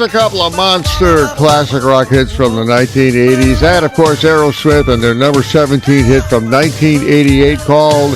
a couple of monster classic rock hits from the 1980s, and of course Aerosmith and their number 17 hit from 1988 called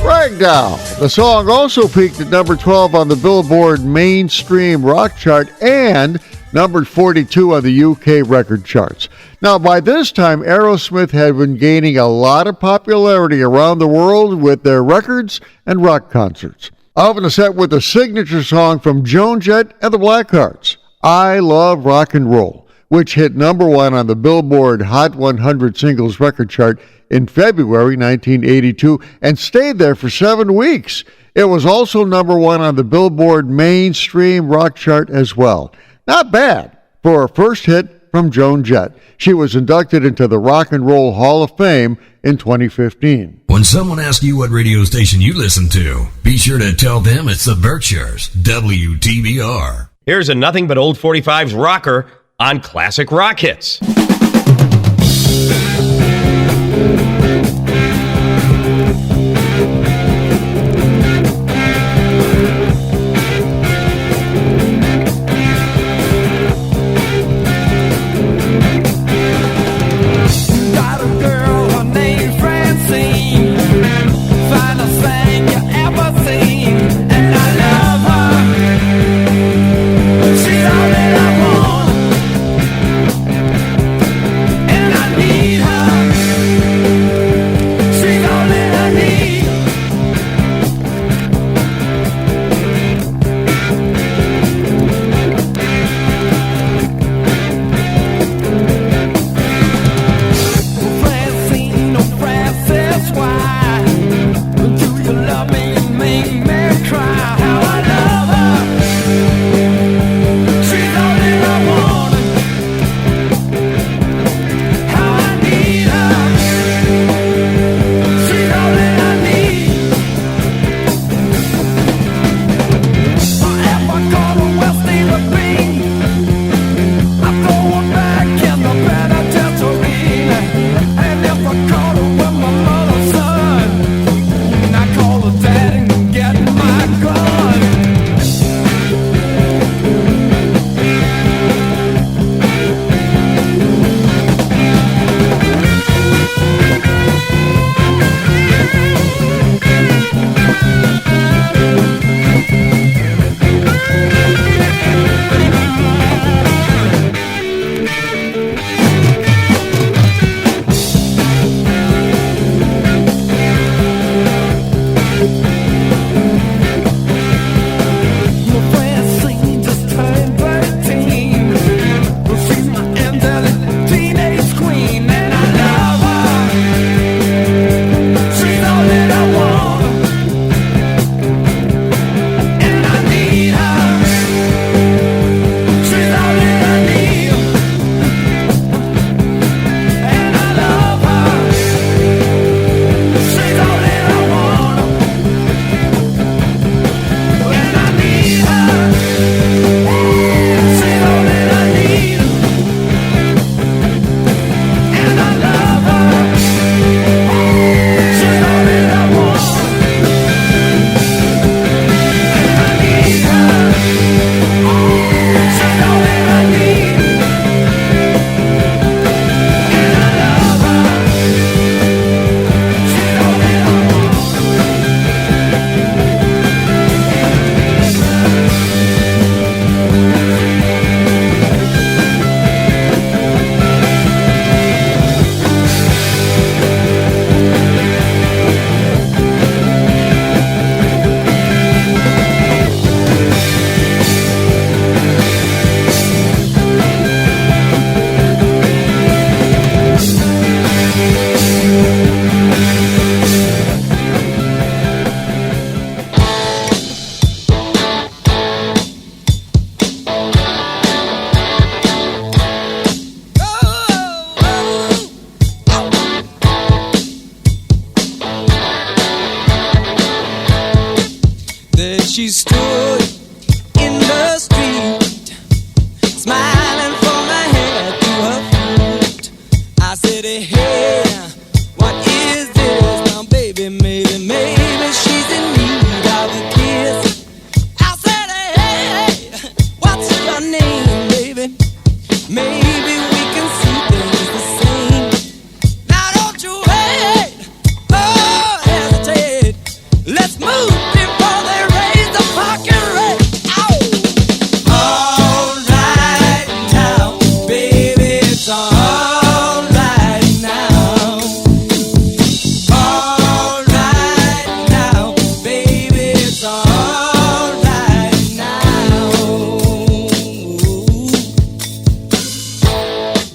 Breakdown. The song also peaked at number 12 on the Billboard mainstream rock chart and numbered 42 on the UK record charts. Now, by this time, Aerosmith had been gaining a lot of popularity around the world with their records and rock concerts. I open the set with a signature song from Joan Jett and the Blackhearts, I Love Rock and Roll, which hit number 1 on the Billboard Hot 100 Singles record chart in February 1982 and stayed there for 7 weeks. It was also number 1 on the Billboard mainstream rock chart as well. Not bad for a first hit from Joan Jett. She was inducted into the Rock and Roll Hall of Fame in 2015. When someone asks you what radio station you listen to, be sure to tell them it's the Berkshires, WTBR. Here's a Nothing But Old 45's rocker on Classic Rock Hits. She's all that I want.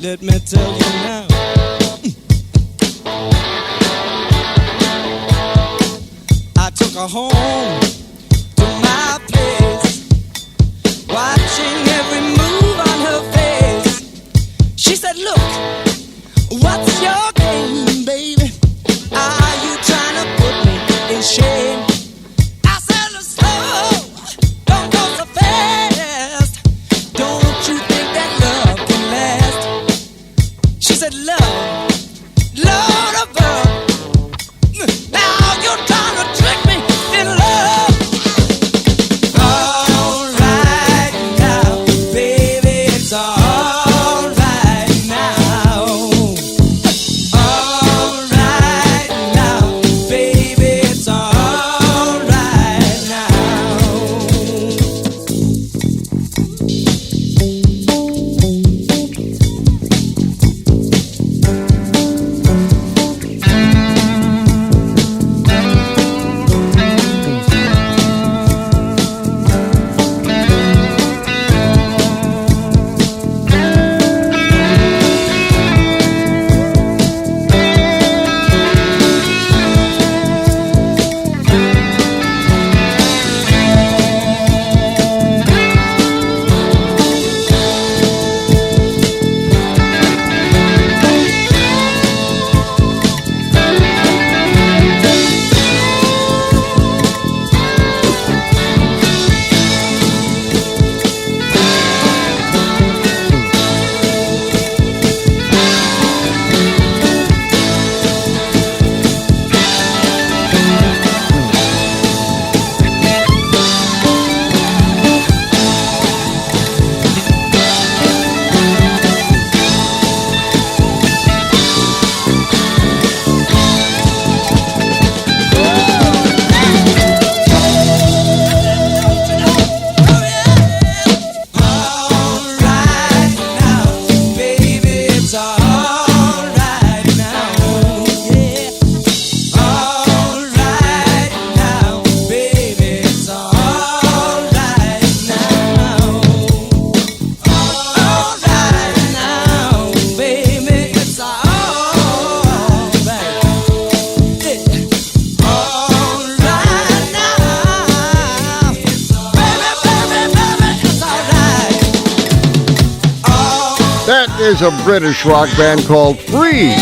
let me tell you now. I took her home to my place, watching every move on her face. She said, look, what's your game, baby? Are you trying to put me in shame? I said, slow, don't go so fast. Don't you think that love can last? She said, love, Lord above. Now you're trying to trick me in love. All right now, baby, it's all right now. All right now, baby, it's all right now. Is a British rock band called Free,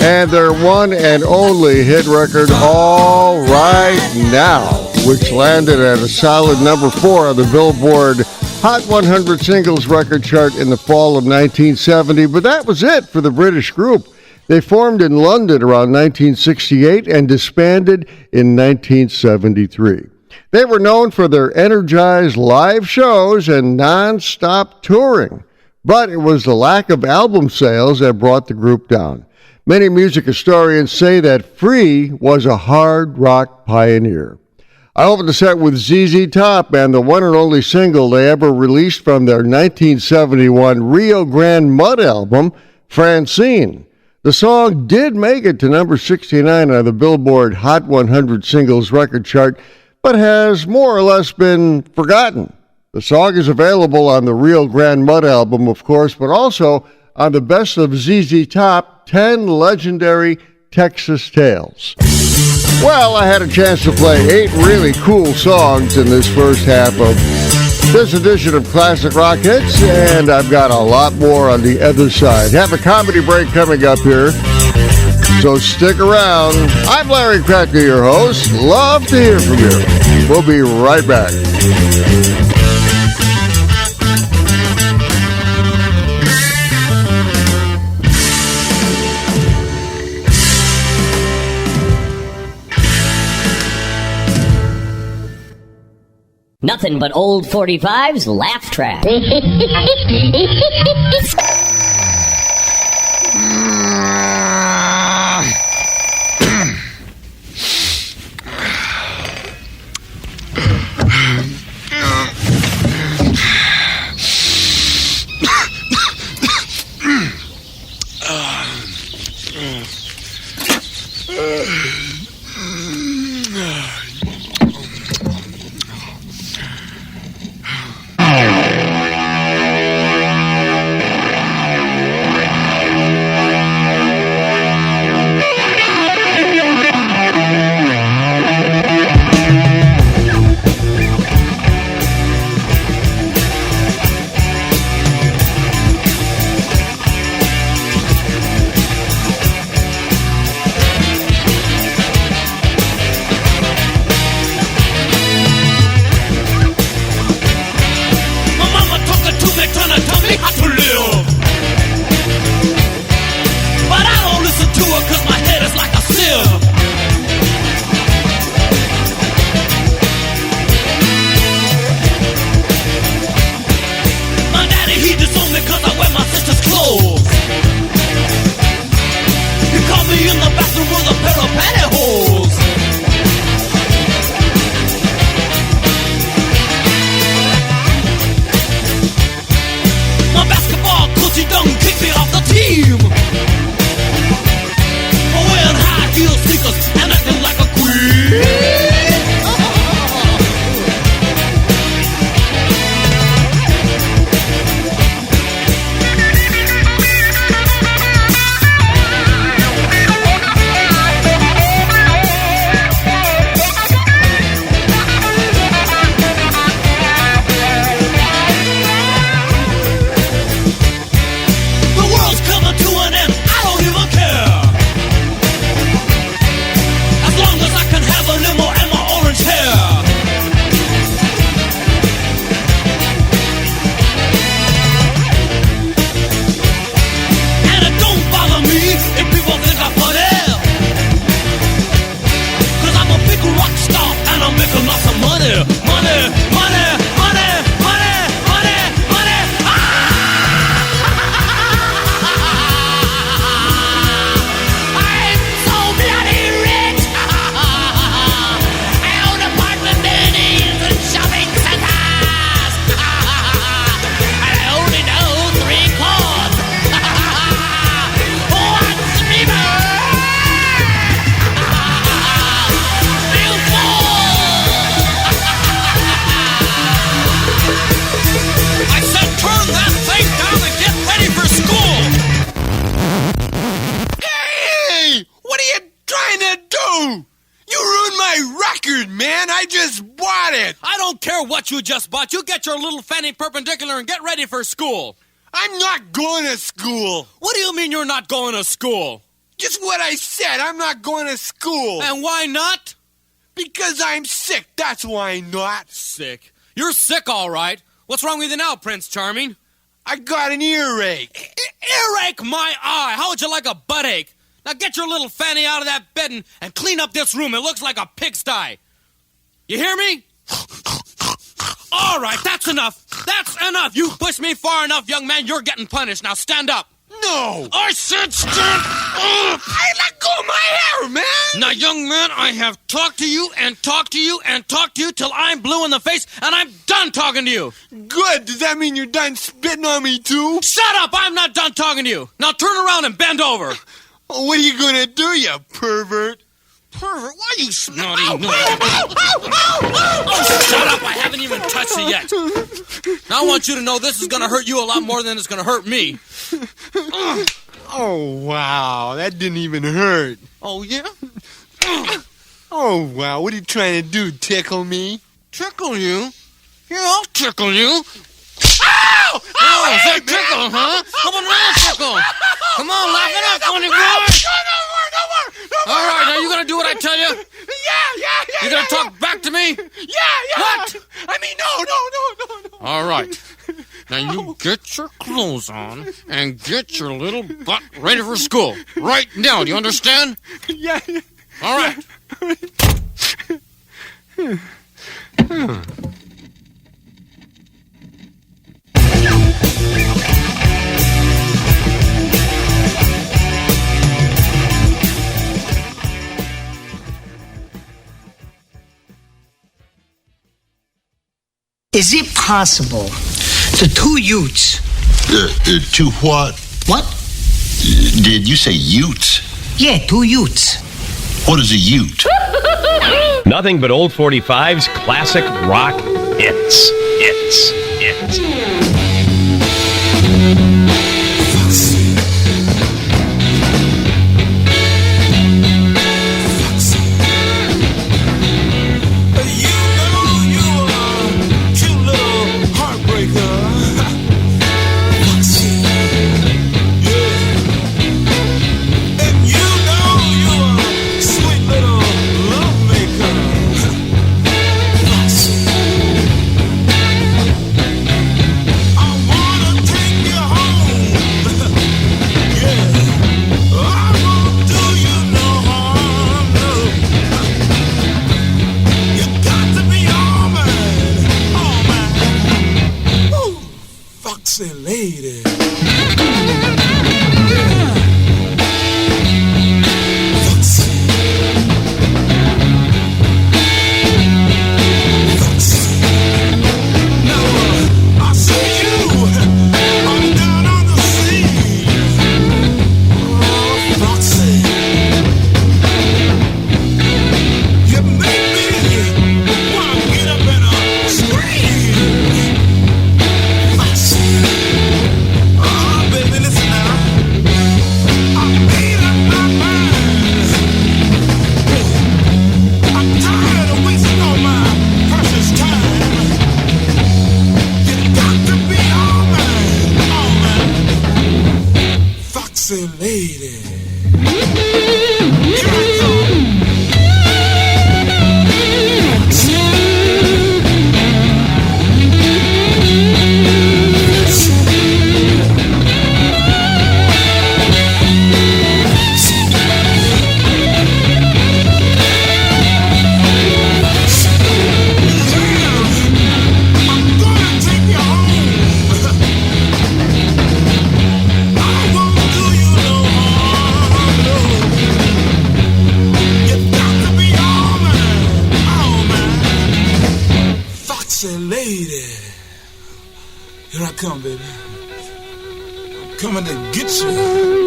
and their one and only hit record, All Right Now, which landed at a solid number 4 on the Billboard Hot 100 Singles record chart in the fall of 1970. But that was it for the British group. They formed in London around 1968 and disbanded in 1973. They were known for their energized live shows and non-stop touring. But it was the lack of album sales that brought the group down. Many music historians say that Free was a hard rock pioneer. I opened the set with ZZ Top and the one and only single they ever released from their 1971 Rio Grande Mud album, Francine. The song did make it to number 69 on the Billboard Hot 100 Singles record chart, but has more or less been forgotten. The song is available on the Rio Grande Mud album, of course, but also on the Best of ZZ Top 10 Legendary Texas Tales. Well, I had a chance to play 8 really cool songs in this first half of this edition of Classic Rock Hits, and I've got a lot more on the other side. Have a comedy break coming up here, so stick around. I'm Larry Kratka, your host. Love to hear from you. We'll be right back. Nothing but old 45's laugh track. bought it. I don't care what you just bought. You get your little fanny perpendicular and get ready for school. I'm not going to school. What do you mean you're not going to school? Just what I said. I'm not going to school. And why not? Because I'm sick. That's why not. Sick? You're sick, all right. What's wrong with you now, Prince Charming? I got an earache. Earache, my eye. How would you like a butt ache? Now get your little fanny out of that bed and clean up this room. It looks like a pigsty. You hear me? All right, that's enough. That's enough. You pushed me far enough, young man. You're getting punished. Now stand up. No. I said stand up. I let go of my hair, man. Now, young man, I have talked to you and talked to you and talked to you till I'm blue in the face, and I'm done talking to you. Good. Does that mean you're done spitting on me, too? Shut up. I'm not done talking to you. Now turn around and bend over. What are you going to do, you pervert? Pervert? Why are you snotty? Oh, shut up. I haven't even touched it yet. Now I want you to know this is going to hurt you a lot more than it's going to hurt me. Oh, wow. That didn't even hurt. Oh, yeah? Oh, wow. What are you trying to do, tickle me? Tickle you? Yeah, I'll tickle you. Ow! Oh, is that tickle, huh? Come on, real tickle. Come on, laugh it up, funny boy. No more. All right, now you gonna do what I tell you? Yeah. You gonna talk back to me? Yeah. What? I mean, no. All right. Now you get your clothes on and get your little butt ready for school. Right now, do you understand? Yeah. All right. Is it possible the two Utes? Two what? What? Did you say Utes? Yeah, two Utes. What is a Ute? Nothing but old 45's classic rock hits. Lady. Come, baby. I'm coming to get you.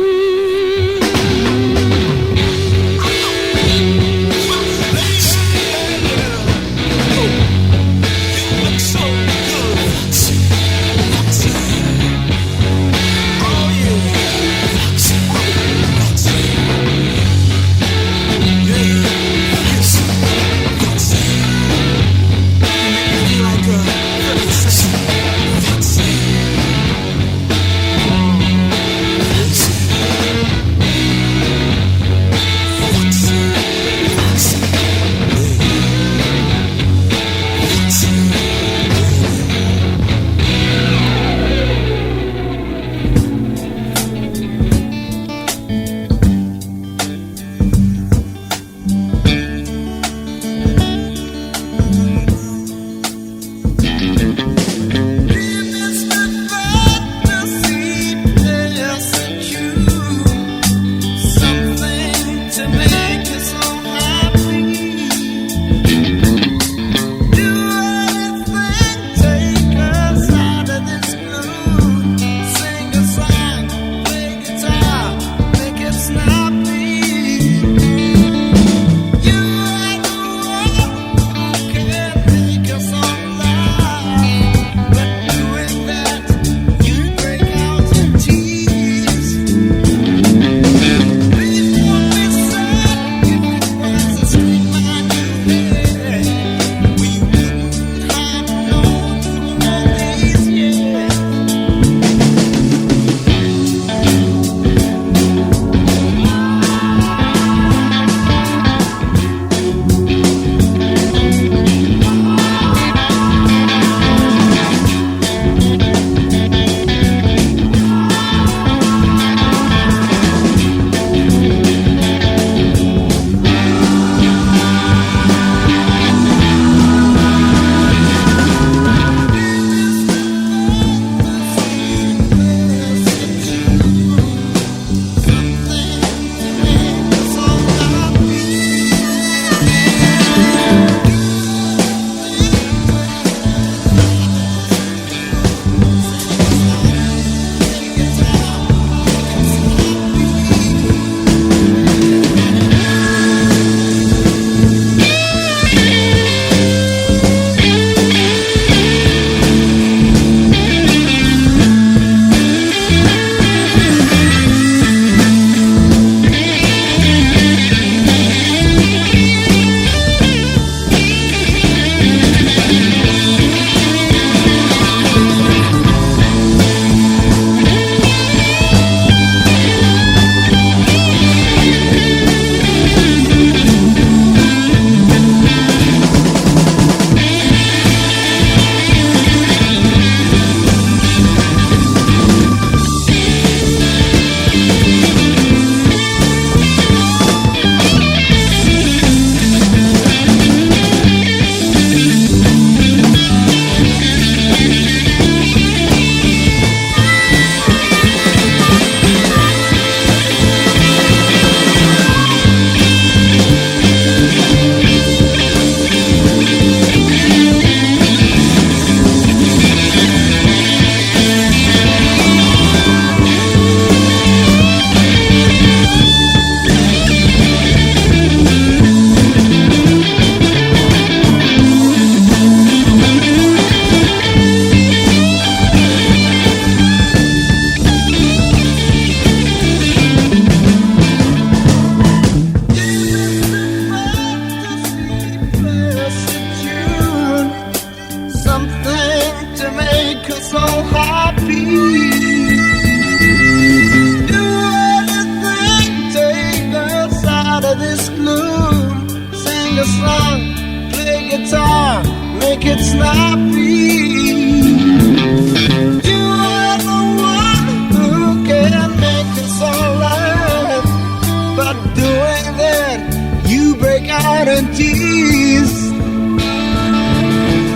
guarantees.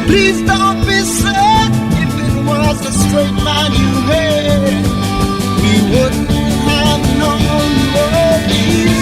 Please don't be sad. If it was a straight line you had, we wouldn't have known what easy.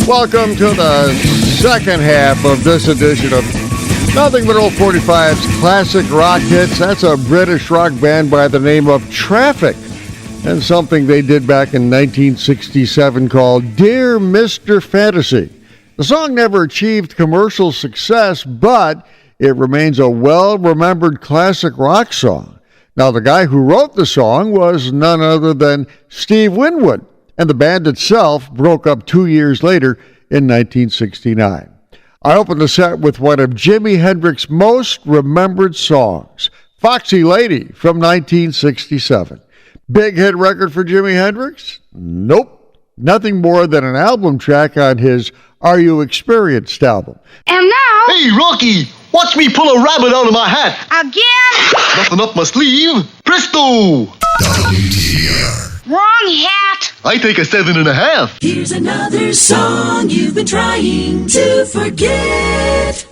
Welcome to the second half of this edition of Nothing But Old 45's classic rock hits. That's a British rock band by the name of Traffic, and something they did back in 1967 called Dear Mr. Fantasy. The song never achieved commercial success, but it remains a well-remembered classic rock song. Now, the guy who wrote the song was none other than Steve Winwood, and the band itself broke up 2 years later in 1969. I opened the set with one of Jimi Hendrix's most remembered songs, Foxy Lady from 1967. Big hit record for Jimi Hendrix? Nope. Nothing more than an album track on his Are You Experienced album. And now... Hey, Rocky! Watch me pull a rabbit out of my hat! Again? Nothing up my sleeve. Presto! WTBR. Wrong hat! I take a 7.5. Here's another song you've been trying to forget.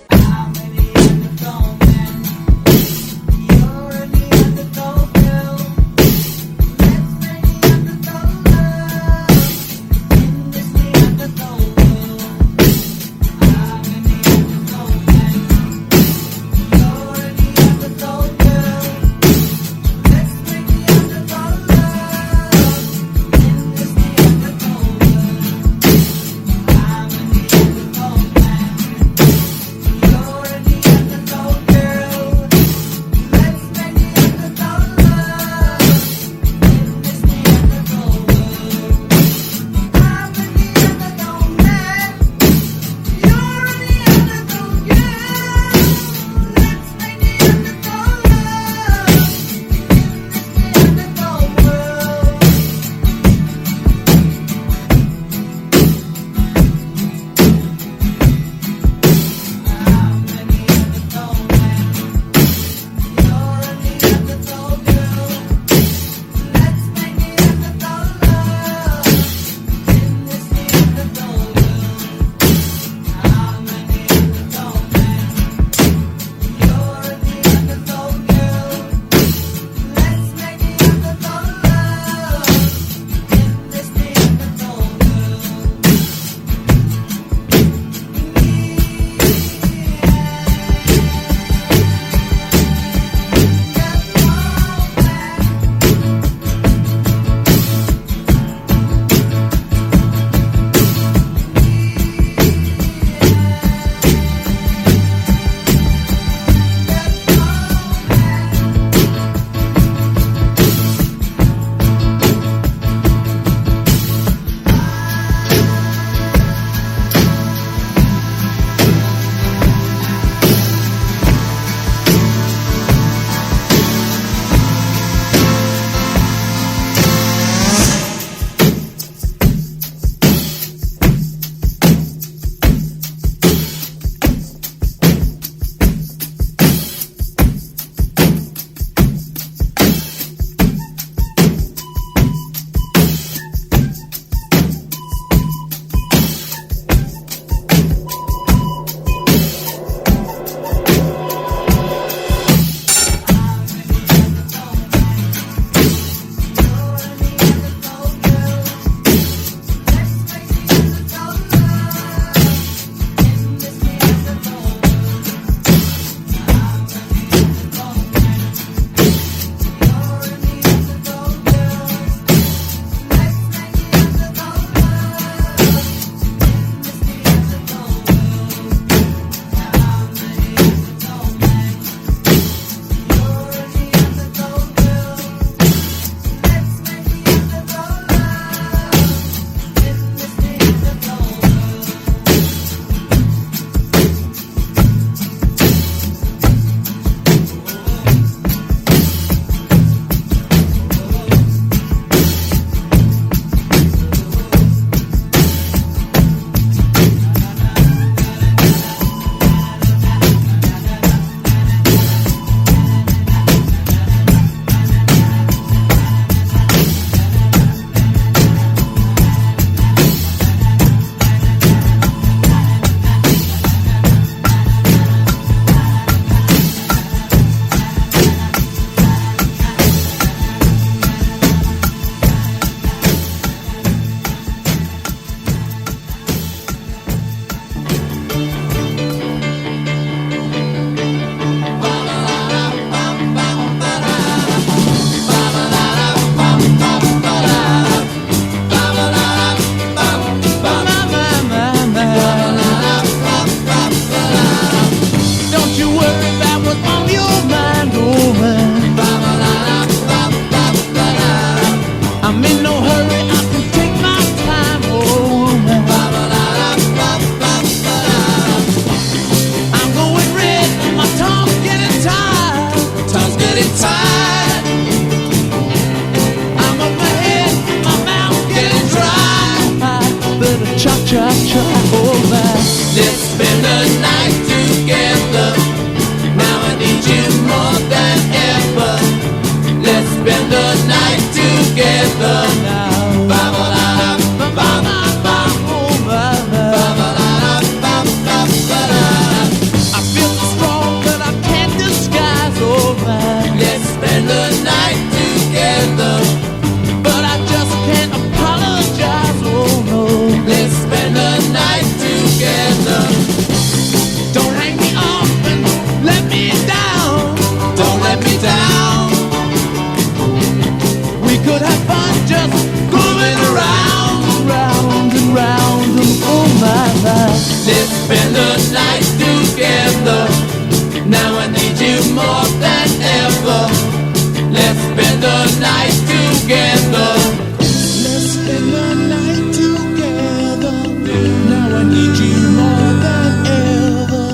need you more than ever.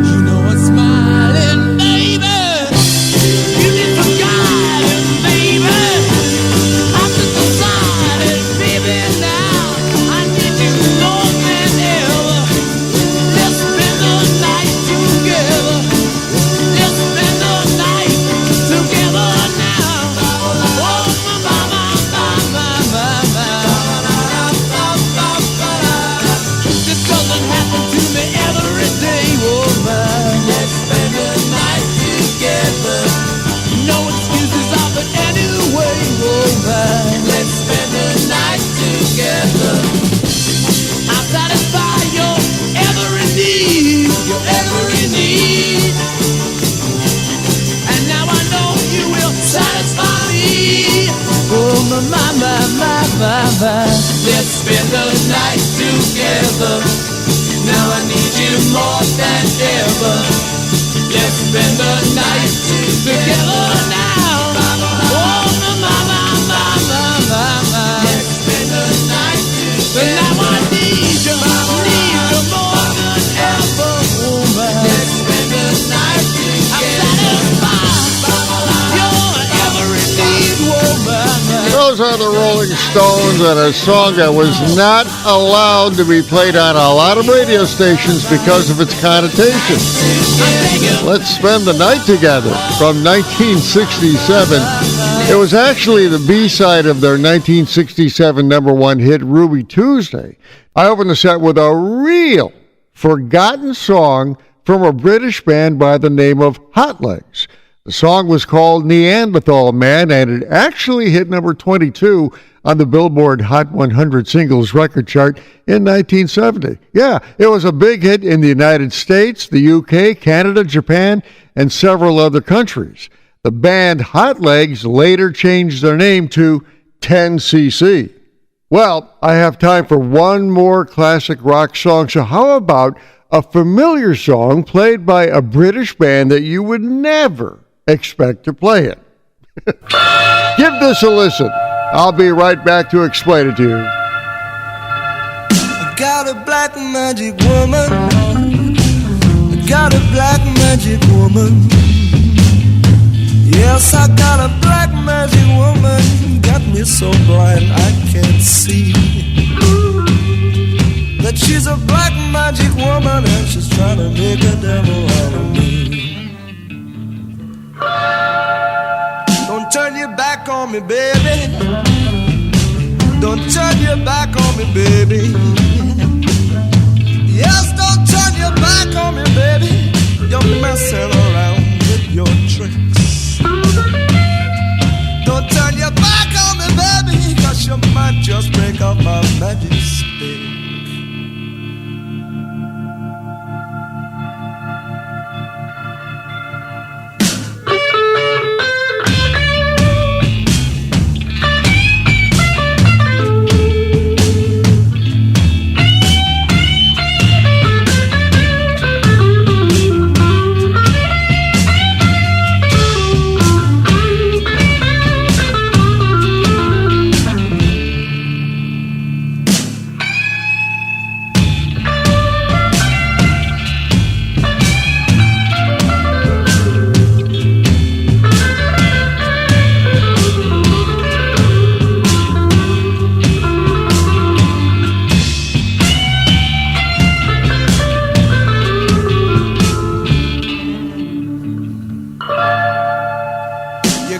You know I'm smiling, baby. You need some guidance, baby. I'm just decided, baby, now I need you more than ever. Let's spend the night together. Let's spend the night together now. Oh, my, my, my, my, my, my. This doesn't happen to me every day, oh my. Let's spend the night together. No excuses offered anyway, oh my. Let's spend the night together. I'll satisfy your every need, your every need. And now I know you will satisfy me. Oh my, my, my, my, my, my. Let's spend the night together. Now I need you more than ever. Let's spend the night together now. Oh my, my, my, my, my, my, my. Let's spend the night together. Now I need you more than ever, woman. Let's spend the night together. I'm satisfied your every need, woman. Those are the Rolling Stones, and a song that was not allowed to be played on a lot of radio stations because of its connotation. Let's Spend the Night Together from 1967. It was actually the B-side of their 1967 number one hit, Ruby Tuesday. I opened the set with a real forgotten song from a British band by the name of Hot Legs. The song was called Neanderthal Man, and it actually hit number 22 on the Billboard Hot 100 Singles record chart in 1970. Yeah, it was a big hit in the United States, the UK, Canada, Japan, and several other countries. The band Hot Legs later changed their name to 10cc. Well, I have time for one more classic rock song, so how about a familiar song played by a British band that you would never expect to play it? Give this a listen. I'll be right back to explain it to you. I got a black magic woman. I got a black magic woman. Yes, I got a black magic woman. Got me so blind I can't see that she's a black magic woman and she's trying to make a devil out of me. Don't turn your back on me, baby. Don't turn your back on me, baby. Yes, don't turn your back on me, baby. You're messing around with your tricks. Don't turn your back on me, baby, 'cause you might just break up my magic stick.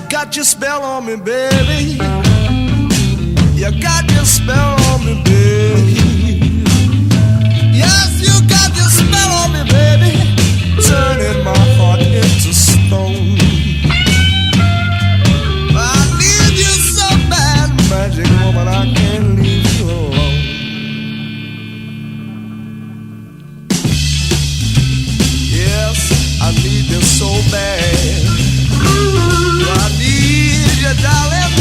Got your spell on me, baby. You got your spell on me, baby. Yes, you got your spell on me, baby. Turning my heart into stone. I need you so bad, magic woman, I can't leave you alone. Yes, I need you so bad. I need you, darling.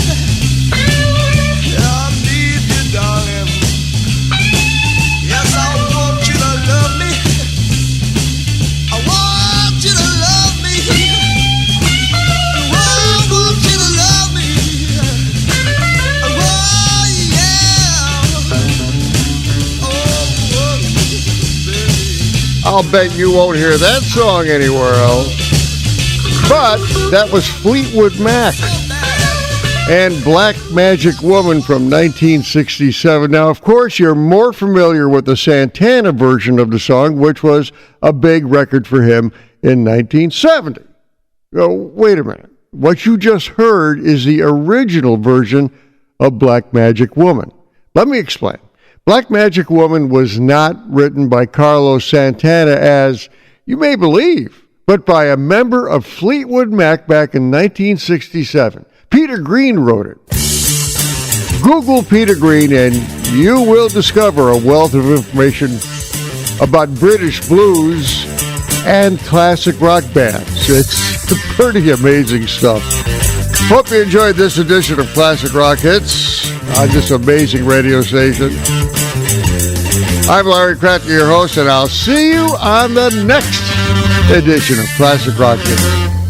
I need you, darling. Yes, I want you to I'll bet you won't hear that song anywhere else. But that was Fleetwood Mac and Black Magic Woman from 1967. Now, of course, you're more familiar with the Santana version of the song, which was a big record for him in 1970. Oh, wait a minute. What you just heard is the original version of Black Magic Woman. Let me explain. Black Magic Woman was not written by Carlos Santana, as you may believe, but by a member of Fleetwood Mac back in 1967. Peter Green wrote it. Google Peter Green and you will discover a wealth of information about British blues and classic rock bands. It's pretty amazing stuff. Hope you enjoyed this edition of Classic Rock Hits on this amazing radio station. I'm Larry Kratka, your host, and I'll see you on the next edition of Classic Rock Hits.